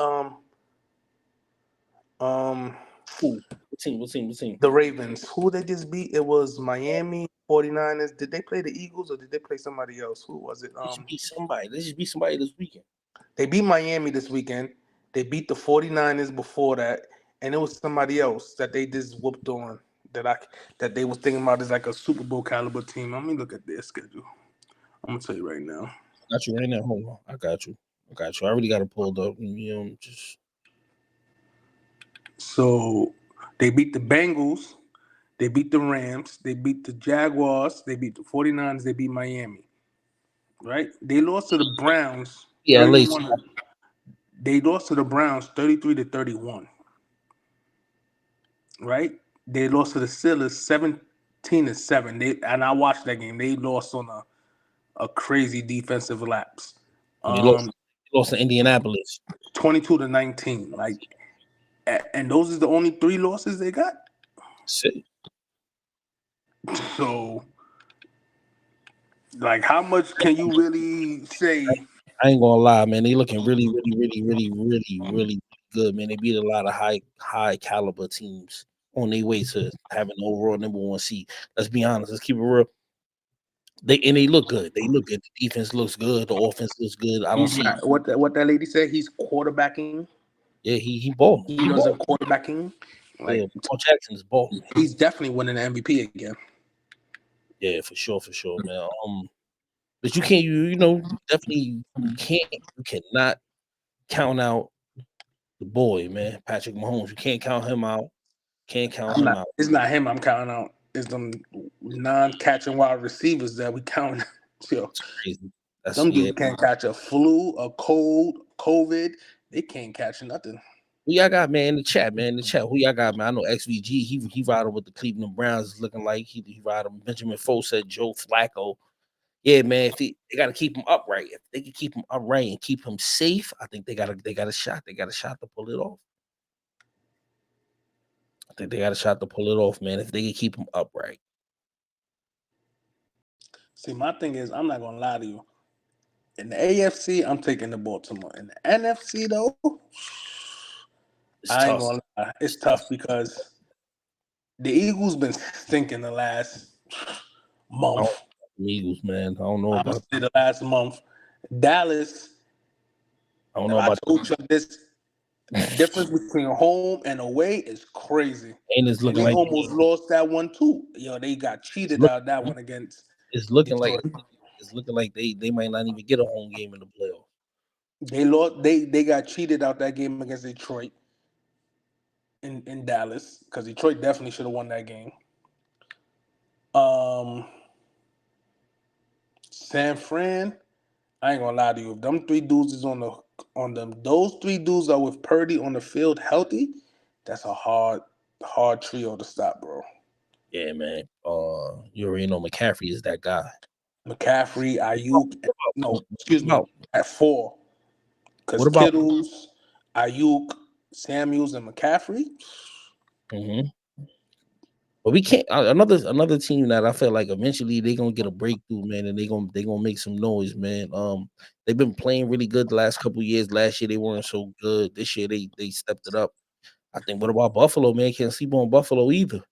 What team? The Ravens. Who they just beat? It was Miami 49ers. Did they play the Eagles or did they play somebody else? Who was it? They should beat somebody. They should beat somebody this weekend. They beat Miami this weekend. They beat the 49ers before that, and it was somebody else that they just whooped on that they was thinking about as like a Super Bowl caliber team. Let me look at their schedule. I'm gonna tell you right now. I got you right now. Hold on. I got you. I already got it pulled up. So they beat the Bengals, they beat the Rams, they beat the Jaguars, they beat the 49ers, they beat Miami. Right? They lost to the Browns. Yeah, they lost to the Browns 33-31. right? They lost to the Steelers 17-7. And I watched that game. They lost on a crazy defensive lapse. They lost to Indianapolis 22-19. Like, and those are the only 3 losses they got. Shit. So, like, how much can you really say? I ain't gonna lie, man. They looking really good, man. They beat a lot of high caliber teams on their way to having the overall number 1 seed. Let's be honest. Let's keep it real. They look good. They look good. The defense looks good. The offense looks good. I don't see what that lady said. He's quarterbacking. Yeah, he balling. He doesn't quarterbacking. Like, yeah, Paul Jackson's balling. He's definitely winning the MVP again. Yeah, for sure, man. But you can't, definitely you cannot count out the boy, man, Patrick Mahomes. You can't count him out. It's not him I'm counting out. It's them non-catching wide receivers that we count. Yo, that's crazy. Some dudes can't catch a flu, a cold, COVID. They can't catch nothing. Who y'all got, man, in the chat, man? Who y'all got, man? I know XVG. He riding with the Cleveland Browns. Looking like he riding. Benjamin Foe said Joe Flacco. Yeah, man. If they got to keep him upright. If they can keep him upright and keep him safe, I think they got a shot. They got a shot to pull it off. I think they got a shot to pull it off, man. If they can keep him upright. See, my thing is, I'm not gonna lie to you. In the AFC, I'm taking the Baltimore. In the NFC, though, I ain't gonna lie. It's tough because the Eagles been stinking the last month. The Eagles, man. I don't know about the last month. Dallas. I don't know about this. The difference between home and away is crazy. And it's looking they like almost lost that one too. Yo, they got cheated out that one against. It's looking Detroit. like they might not even get a home game in the playoffs. They lost. They got cheated out that game against Detroit in Dallas because Detroit definitely should have won that game. San Fran, I ain't gonna lie to you. If them 3 dudes is on them, those 3 dudes are with Purdy on the field healthy, that's a hard trio to stop, bro. Yeah, man. You already know McCaffrey is that guy. McCaffrey, Ayuk, at 4. Because Kittles, Ayuk, Samuels, and McCaffrey. Mm-hmm. But we can't. Another team that I feel like eventually they're gonna get a breakthrough, man, and they gonna make some noise, man. They've been playing really good the last couple of years. Last year they weren't so good. This year they stepped it up. I think. What about Buffalo, man? Can't sleep on Buffalo either.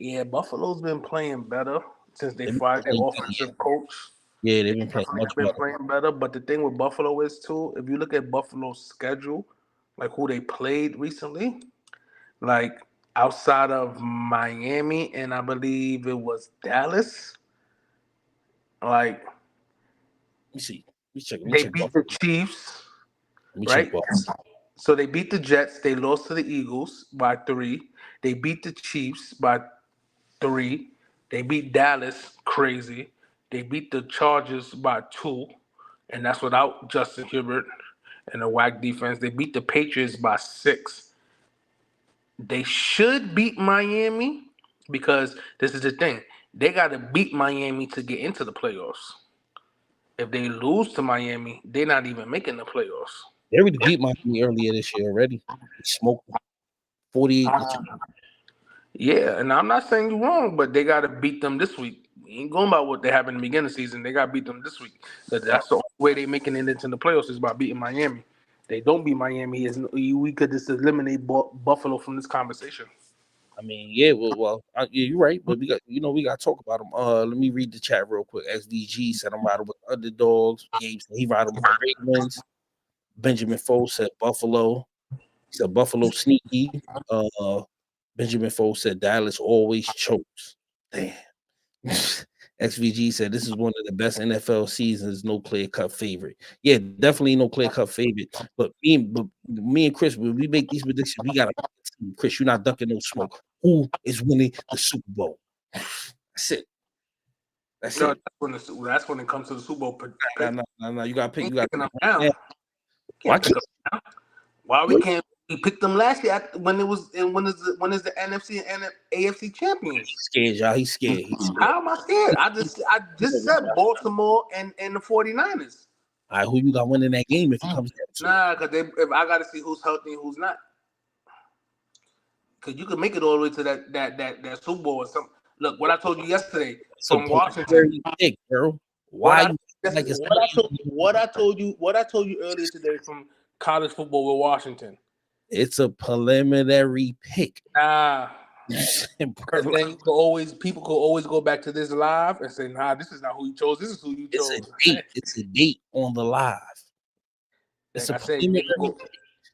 Yeah, Buffalo's been playing better since they fired their offensive coach. Yeah, they've been playing playing better. But the thing with Buffalo is too, if you look at Buffalo's schedule, like who they played recently, like outside of Miami and I believe it was Dallas, like let me see. They beat the Chiefs, right? So they beat the Jets. They lost to the Eagles by 3. They beat the Chiefs by 3. They beat Dallas crazy. They beat the Chargers by 2, and that's without Justin Herbert and the whack defense. They beat the Patriots by 6. They should beat Miami because this is the thing. They got to beat Miami to get into the playoffs. If they lose to Miami, they're not even making the playoffs. They already beat Miami earlier this year already. They smoked 48. Yeah, and I'm not saying you're wrong, but they got to beat them this week. We ain't going by what they have in the beginning of the season. They got to beat them this week. That's the only way they're making it into the playoffs is by beating Miami. They don't beat Miami, we could just eliminate Buffalo from this conversation. I mean, yeah, well, yeah, you're right, but we got to talk about them. Let me read the chat real quick. SVG said I'm riding with underdogs. Gabe said he riding with the Ravens. Benjamin Foe said Buffalo. He said Buffalo sneaky. Benjamin Foe said Dallas always chokes. Damn. XVG said this is one of the best NFL seasons. No clear cut favorite. Yeah, definitely no clear cut favorite. But me and Chris, when we make these predictions, we gotta. Chris, you're not ducking no smoke. Who is winning the Super Bowl? That's it. That's it. That's when it comes to the Super Bowl. No. You gotta pick. You gotta pick. Why we can't We picked them last year when is the NFC and AFC champions? He's scared, y'all. He's scared. How am I scared? I just said Baltimore and the 49ers. All right, who you got winning that game if it comes down to? Nah, because if I got to see who's healthy and who's not. Because you can make it all the way to that Super Bowl or something. Look, what I told you yesterday from Washington. Thick, bro. What I told you earlier today from college football with Washington. It's a preliminary pick. Nah. Then people could always go back to this live and say, nah, this is not who you chose. This is who you chose. It's a date on the live. It's like a preliminary pick.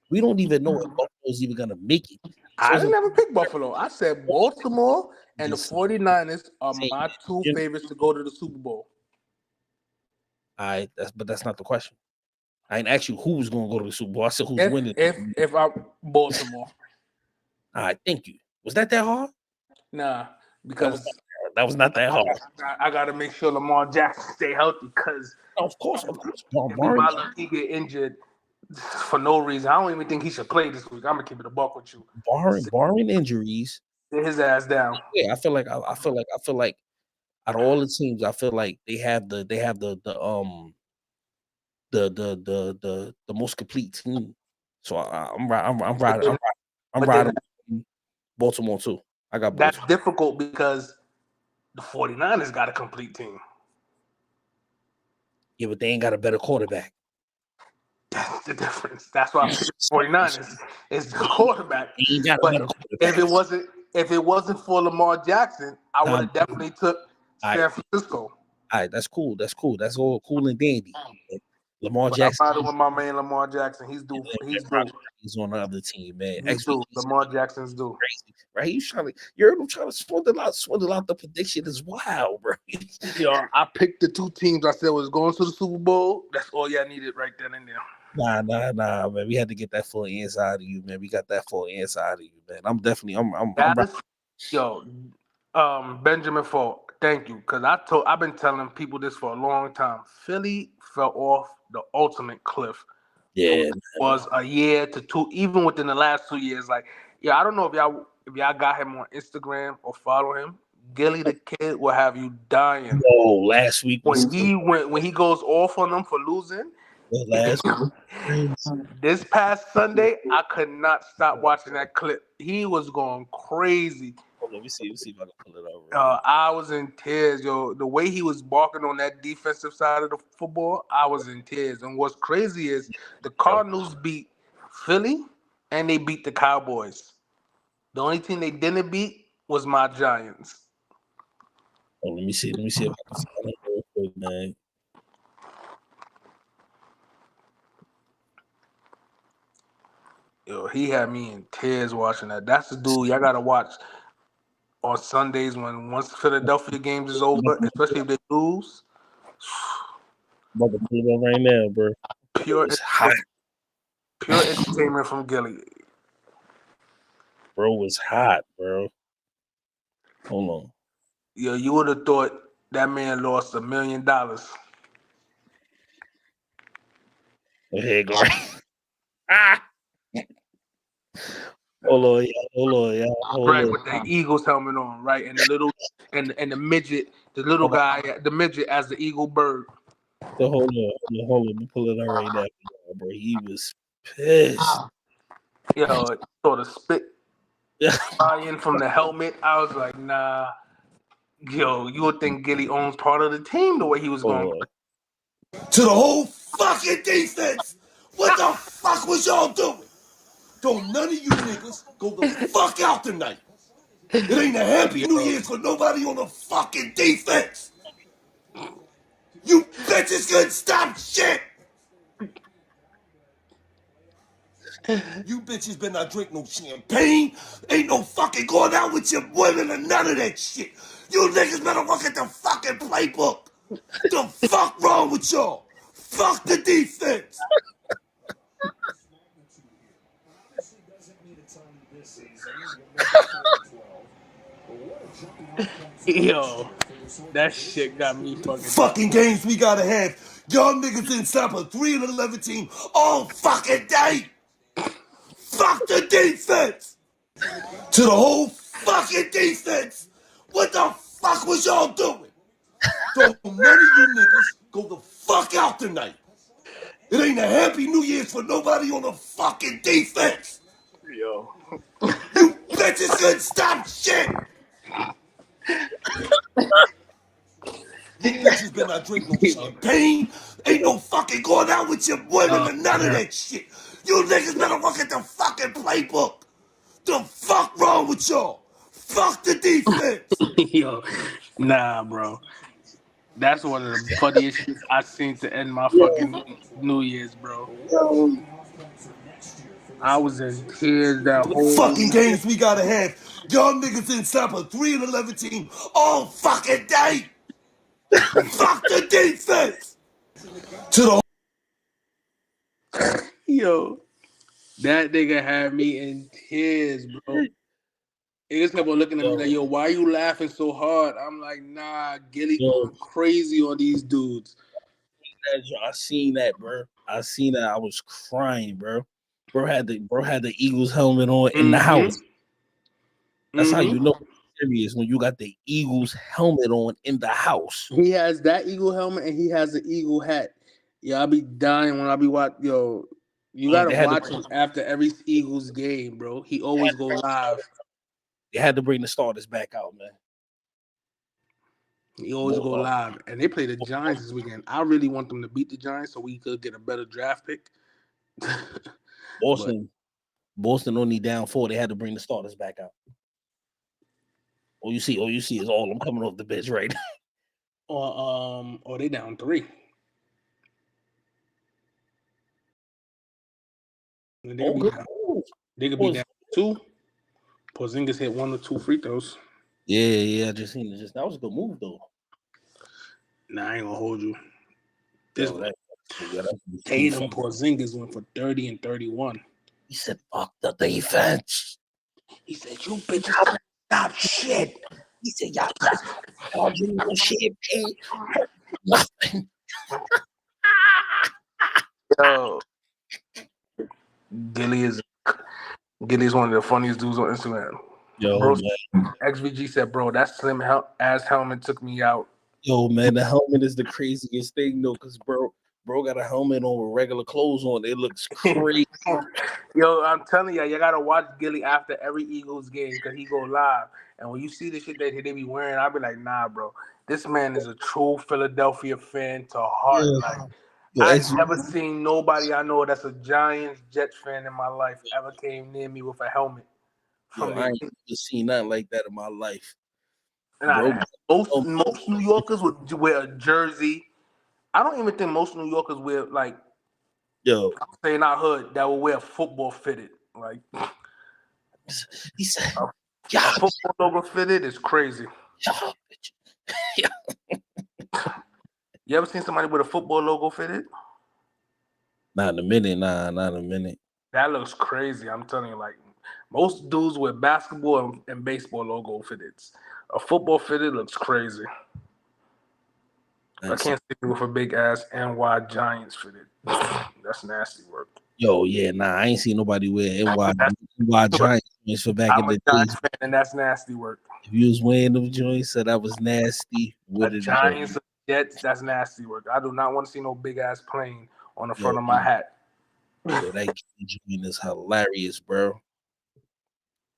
We don't even know if Buffalo's even gonna make it. I didn't never pick Buffalo. I said Baltimore and the 49ers are my two favorites to go to the Super Bowl. But that's not the question. I didn't ask you who's going to go to the Super Bowl. I said who's winning. If I Baltimore. All right, thank you. Was that hard? Nah, because that was not that hard. I got to make sure Lamar Jackson stay healthy because of course. If he get injured for no reason, I don't even think he should play this week. I'm gonna keep it a buck with you. Barring injuries, get his ass down. Yeah, I feel like out of all the teams, I feel like they have the most complete team. So I'm riding Baltimore too. I got Baltimore. That's difficult because the 49ers got a complete team. Yeah, but they ain't got a better quarterback. That's the difference. That's why I'm picking 49ers is the quarterback. He ain't got a better quarterback. If it wasn't for Lamar Jackson, I would have definitely took San Francisco. All right, that's cool. That's all cool and dandy. Lamar Jackson. I'm riding with my man Lamar Jackson. He's due. He's on the other team, man. He's due. Lamar Jackson's due. Crazy, right? He's trying to swindle out the prediction as well, bro. Yo, I picked the two teams I said was going to the Super Bowl. That's all y'all needed right then and there. Nah, man. We had to get that full inside of you, man. We got that full inside of you, man. I'm Benjamin Falk, thank you. Because I've been telling people this for a long time. Philly fell off the ultimate cliff. Yeah. It was a year to two, even within the last 2 years. Like, I don't know if y'all got him on Instagram or follow him. Gilly the Kid will have you dying. No, last week when he goes off on them for losing. This past Sunday, I could not stop watching that clip. He was going crazy. Let me see if I can pull it over. I was in tears, yo. The way he was barking on that defensive side of the football, I was in tears. And what's crazy is the Cardinals beat Philly and they beat the Cowboys. The only team they didn't beat was my Giants. Oh, let me see if I can find it real quick, man. Yo, he had me in tears watching that. That's the dude y'all gotta watch on Sundays once Philadelphia games is over, especially if they lose. I'm about to put it on right now, bro. Pure entertainment from Gilly. Bro was hot, bro. Hold on. Yo, you would have thought that man lost $1 million. Go ahead, go right. Hold on, y'all. Right, with the Eagles helmet on, right, and the little and the midget, the little guy, the midget as the eagle bird. So hold on. Let me pull it out right now, bro. He was pissed. Yo, sort of spit flying from the helmet. I was like, nah. Yo, you would think Gilly owns part of the team the way he was going. To the whole fucking defense. What the fuck was y'all doing? Don't none of you niggas go the fuck out tonight. It ain't a happy New Year's for nobody on the fucking defense. You bitches couldn't stop shit. You bitches better not drink no champagne. Ain't no fucking going out with your women or none of that shit. You niggas better look at the fucking playbook. The fuck wrong with y'all? Fuck the defense. Yo, that shit got me fucking games we gotta have. Y'all niggas didn't stop a 3-11 team all fucking day. fuck the defense. To the whole fucking defense. What the fuck was y'all doing? Don't none of you niggas go the fuck out tonight. It ain't a happy New Year's for nobody on the fucking defense. Yo. You bitches couldn't stop shit. You bitches better not drink no champagne. Ain't no fucking going out with your women or none of that shit. You niggas better look at the fucking playbook. The fuck wrong with y'all? Fuck the defense. Yo, nah, bro. That's one of the funniest shit I seen to end my fucking New Year's, bro. I was in tears that whole Fucking games we gotta have. Y'all niggas didn't stop a 3-11 team all fucking day. Fuck the defense. To the Yo, that nigga had me in tears, bro. Niggas kept on looking at me like, yo, why are you laughing so hard? I'm like, nah, Gilly going crazy on these dudes. I seen that, bro. I seen that. I was crying, bro. Bro had the Eagles helmet on in the house. That's how you know it's serious, when you got the Eagles helmet on in the house. He has that Eagle helmet and he has the Eagle hat. Yeah, I'll be dying when I be watching. Yo, you gotta watch him after every Eagles game, bro. He always go live. They had to bring the starters back out, man. He always go live, and they play the Giants this weekend. I really want them to beat the Giants so we could get a better draft pick. Boston only down 4. They had to bring the starters back out. All you see is all them coming off the bench, right? Or they down 3. They could be down 2. Porzingis hit 1 or 2 free throws. Yeah, I just seen it. That was a good move, though. Nah, I ain't gonna hold you. Tatum Porzingis went for 30 and 31. He said, "Fuck the defense." He said, "You bitches can't stop shit." He said, "Y'all drinking no champagne, nothing." Yo, Gilly is one of the funniest dudes on Instagram. Yo, bro, man. XVG said, "Bro, that slim ass helmet took me out." Yo, man, the helmet is the craziest thing, though, because bro got a helmet on with regular clothes on. It looks crazy. Yo, I'm telling you gotta watch Gilly after every Eagles game because he go live. And when you see the shit that they be wearing, I'll be like, nah, bro. This man is a true Philadelphia fan to heart. Yeah. I've never seen nobody I know that's a Giants Jets fan in my life ever came near me with a helmet. I ain't never seen nothing like that in my life. Most New Yorkers would wear a jersey. I don't even think most New Yorkers wear saying our hood that will wear football fitted. Like he said, a football logo fitted is crazy. Yeah. You ever seen somebody with a football logo fitted? Not in a minute. Not in a minute. That looks crazy. I'm telling you, like most dudes with basketball and baseball logo fitteds. A football fitted looks crazy. I can't see you with a big ass NY Giants fitted. That's nasty work. Yo, yeah, I ain't seen nobody wear NY Giants joints for back in the days. And that's nasty work. If you was wearing them joints, so that was nasty. Giants, Jets, that's nasty work. I do not want to see no big ass plane on the front of my hat. Yo, that joint is hilarious, bro.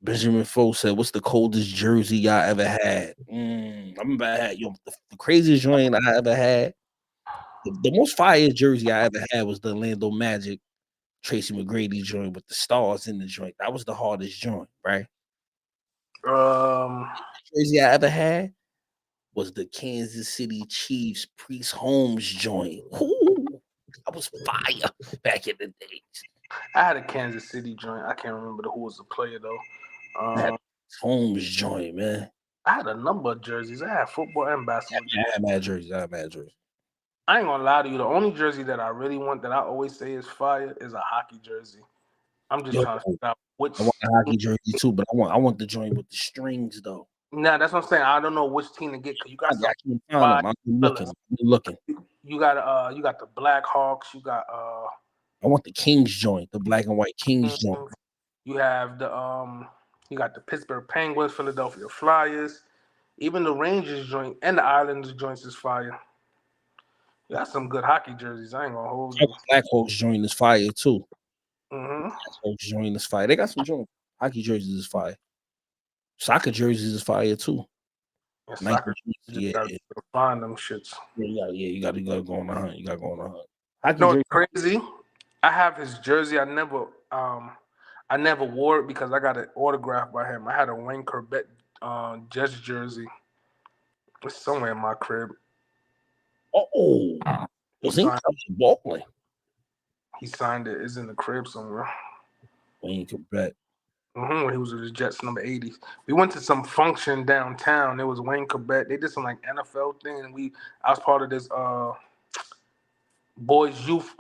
Benjamin Foe said, "What's the coldest jersey y'all ever had?" I remember I had the craziest joint I ever had. The most fire jersey I ever had was the Orlando Magic Tracy McGrady joint with the stars in the joint. That was the hardest joint, right? Jersey I ever had was the Kansas City Chiefs Priest Holmes joint. Ooh, that was fire back in the days. I had a Kansas City joint. I can't remember who was the player though. Holmes joint, man. I had a number of jerseys. I had football and basketball. I had mad jerseys. I ain't gonna lie to you. The only jersey that I really want that I always say is fire is a hockey jersey. I'm just trying to figure out which. I want a hockey jersey too, but I want the joint with the strings though. Nah, that's what I'm saying. I don't know which team to get because you got some. I'm looking. You got the Black Hawks. You got I want the Kings joint, the black and white Kings joint. You have you got the Pittsburgh Penguins, Philadelphia Flyers, even the Rangers joint and the Islanders joints is fire. You got some good hockey jerseys. I ain't gonna hold you. Blackhawks joint is fire too. Mm-hmm. Blackhawks joint is fire. They got some joint. Hockey jerseys is fire. Soccer jerseys is fire too. And soccer, yeah, gotta find them shits. You gotta go on the hunt. You gotta go on the hunt. Hockey No, jersey. it's crazy. I have his jersey. I never wore it because I got it autographed by him. I had a Wayne Corbett Jets jersey. It's somewhere in my crib. Oh, was he balling? He signed it. It's in the crib somewhere. Wayne Corbett. When he was with the Jets, number 80. We went to some function downtown. It was Wayne Corbett. They did some like NFL thing, and I was part of this boys youth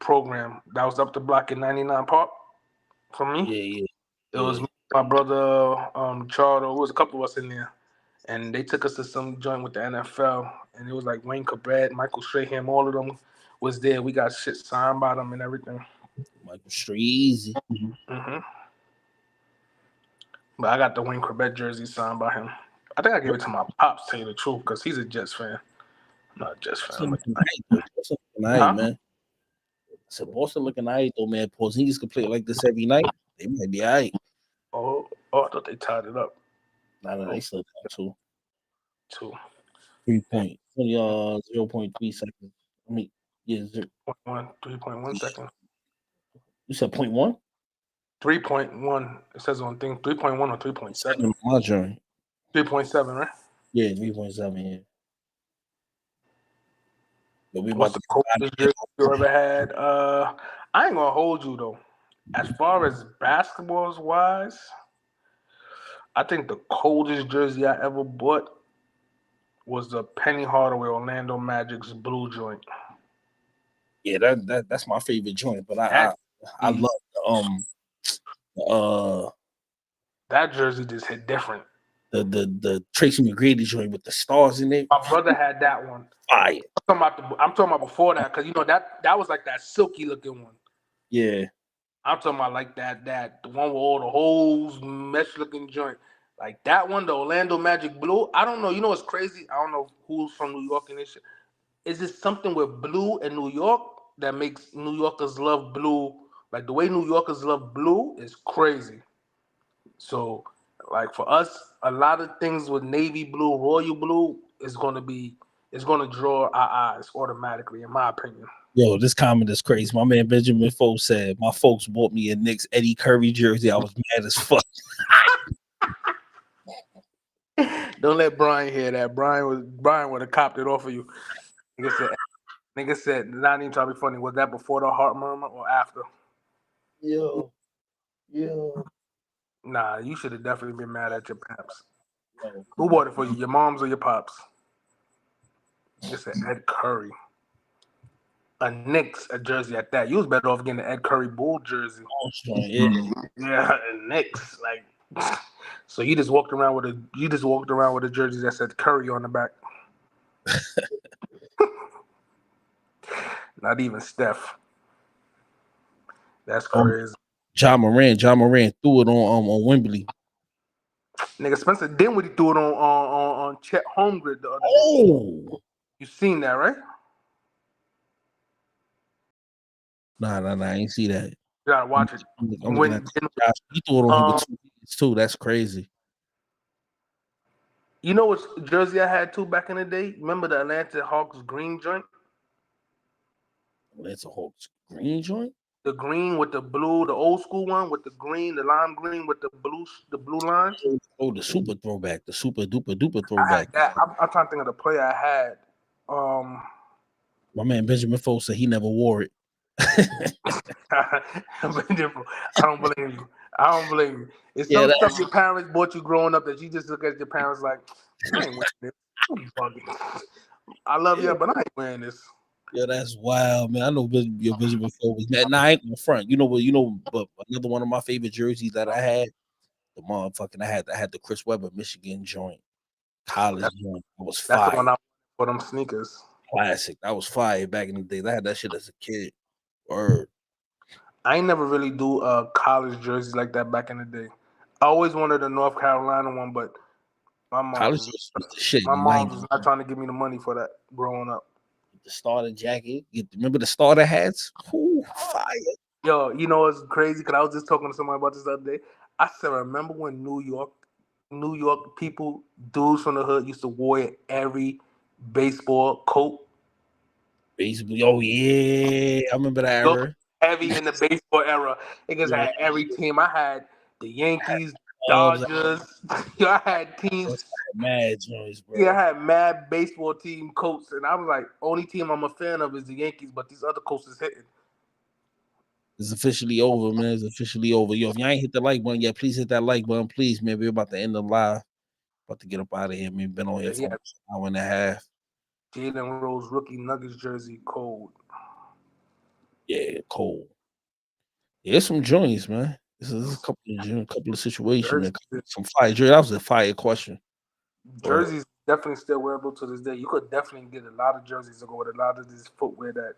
program that was up the block in 99 Park for me. Yeah. It was me, my brother Charles. It was a couple of us in there, and they took us to some joint with the NFL, and it was like Wayne Corbett, Michael Strahan, all of them was there. We got shit signed by them and everything. Michael Strahan. Mm-hmm. But I got the Wayne Corbett jersey signed by him. I think I gave it to my pops, to tell you the truth, because he's a Jets fan. I'm not a Jets fan. Boston man. So Boston looking alright though, man. Porzingis could play like this every night. They might be alright. Oh, I thought they tied it up. No, they still down 2. 3 point. 0.3 seconds. I mean, 3.1 seconds. You said 0.1? 3.1. It says on thing 3.1 or 3.7. My journey. 3.7, right? Yeah, 3.7. Yeah. But we What's the coldest jersey you ever had? I ain't gonna hold you though. As far as basketballs wise, I think the coldest jersey I ever bought was the Penny Hardaway Orlando Magic's blue joint. Yeah, that's my favorite joint. But I love that jersey just hit different. The Tracy McGrady joint with the stars in it. My brother had that one. Fire. I'm talking about before that, because you know that was like that silky looking one. Yeah. I'm talking about like that the one with all the holes, mesh looking joint. Like that one, the Orlando Magic blue. I don't know. You know what's crazy? I don't know who's from New York and this shit. Is it something with blue in New York that makes New Yorkers love blue? Like the way New Yorkers love blue is crazy. So, like for us, a lot of things with navy blue, royal blue is gonna draw our eyes automatically, in my opinion. Yo, this comment is crazy. My man Benjamin Foe said, my folks bought me a Knicks Eddie Curry jersey. I was mad as fuck. Don't let Brian hear that. Brian would have copped it off of you. Nigga said, not even trying to be funny. Was that before the heart murmur or after? Yo. Nah, you should have definitely been mad at your paps. Who bought it for you? Your moms or your pops? It's an Ed Curry. A Knicks jersey at that. You was better off getting an Ed Curry Bull jersey. Yeah, and Knicks. Like, so you just walked around with a jersey that said Curry on the back. Not even Steph. That's crazy. John Moran threw it on Wembley. Nigga, Spencer Dinwiddie threw it on Chet Holmgren the other day. You seen that, right? Nah, I ain't see that. You gotta watch it. He threw it on him with 2 minutes too. That's crazy. You know what jersey I had too back in the day? Remember the Atlanta Hawks green joint? Atlanta Hawks green joint? The green with the blue, the old school one with the green, the lime green with the blue line. Oh, the super throwback, the super duper throwback. I'm trying to think of the player I had. My man Benjamin Foe said he never wore it. I don't believe you. It's some stuff your parents bought you growing up that you just look at your parents like, I ain't wearing this. I love you, but I ain't wearing this. Yeah, that's wild, man. I know your Benjamin Foe was mad. Nah, I ain't gonna front. But another one of my favorite jerseys that I had, the motherfucking I had the Chris Webber Michigan joint, college joint. That was fire. That's the one I for them sneakers. Classic. That was fire back in the day. I had that shit as a kid. Word. I ain't never really do college jerseys like that back in the day. I always wanted a North Carolina one, but my College mom, was the shit my in the mom 90s. was not trying to give me the money for that growing up. The starter jacket. Remember the starter hats? Ooh, fire. Yo, you know it's crazy because I was just talking to somebody about this the other day. I said, remember when New York people, dudes from the hood, used to wear every baseball coat? Basically, oh yeah, I remember that Yo, era. heavy in the baseball era. Niggas Yeah, had every team. I had the Yankees, Cubs, Dodgers. Yo, I had teams. mad joints, bro. Yeah, I had mad baseball team coats, and I was like, only team I'm a fan of is the Yankees, but these other coats is hitting. It's officially over, man. It's officially over. Yo, if y'all ain't hit the like button yet, please hit that like button, please, man. We're about to end the live. About to get up out of here, man. Been on here for an hour and a half. Jalen Rose rookie Nuggets jersey cold. Yeah, cold. Yeah, some joints, man. This is a couple of situations, man. Some fire. That was a fire question. Jerseys definitely still wearable to this day. You could definitely get a lot of jerseys to go with a lot of this footwear that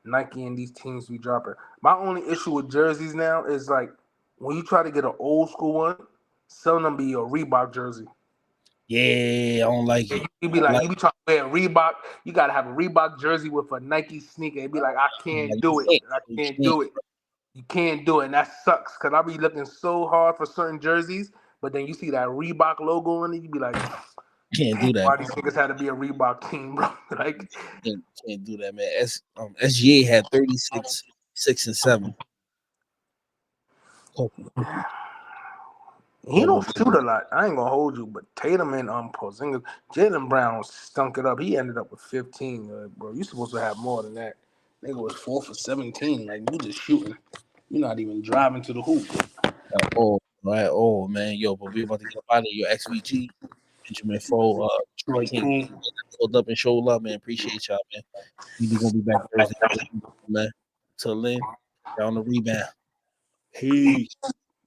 Nike and these teams be dropping. My only issue with jerseys now is like when you try to get an old school one, some of them be a Reebok jersey. Yeah, I don't like it. You be like, you be trying to wear a Reebok. You gotta have a Reebok jersey with a Nike sneaker. It'd be like, I can't do it. I can't do it. You can't do it, and that sucks because I be looking so hard for certain jerseys, but then you see that Reebok logo on it, you be like, can't do that. Why these niggas had to be a Reebok team, bro? Like, can't do that, man. SGA had 36, 6 and 7. He don't shoot a lot. I ain't gonna hold you, but Tatum and Porzingis, Jaylen Brown stunk it up. He ended up with 15, bro. You supposed to have more than that. Nigga was 4 for 17. Like you just shooting. You're not even driving to the hoop. Oh man, yo, but we about to get up out of your XVG. Benjamin Fro, Troy King pulled up and showed up, man. Appreciate y'all, man. We gonna be back Thursday, man. Till then, on the rebound. Peace.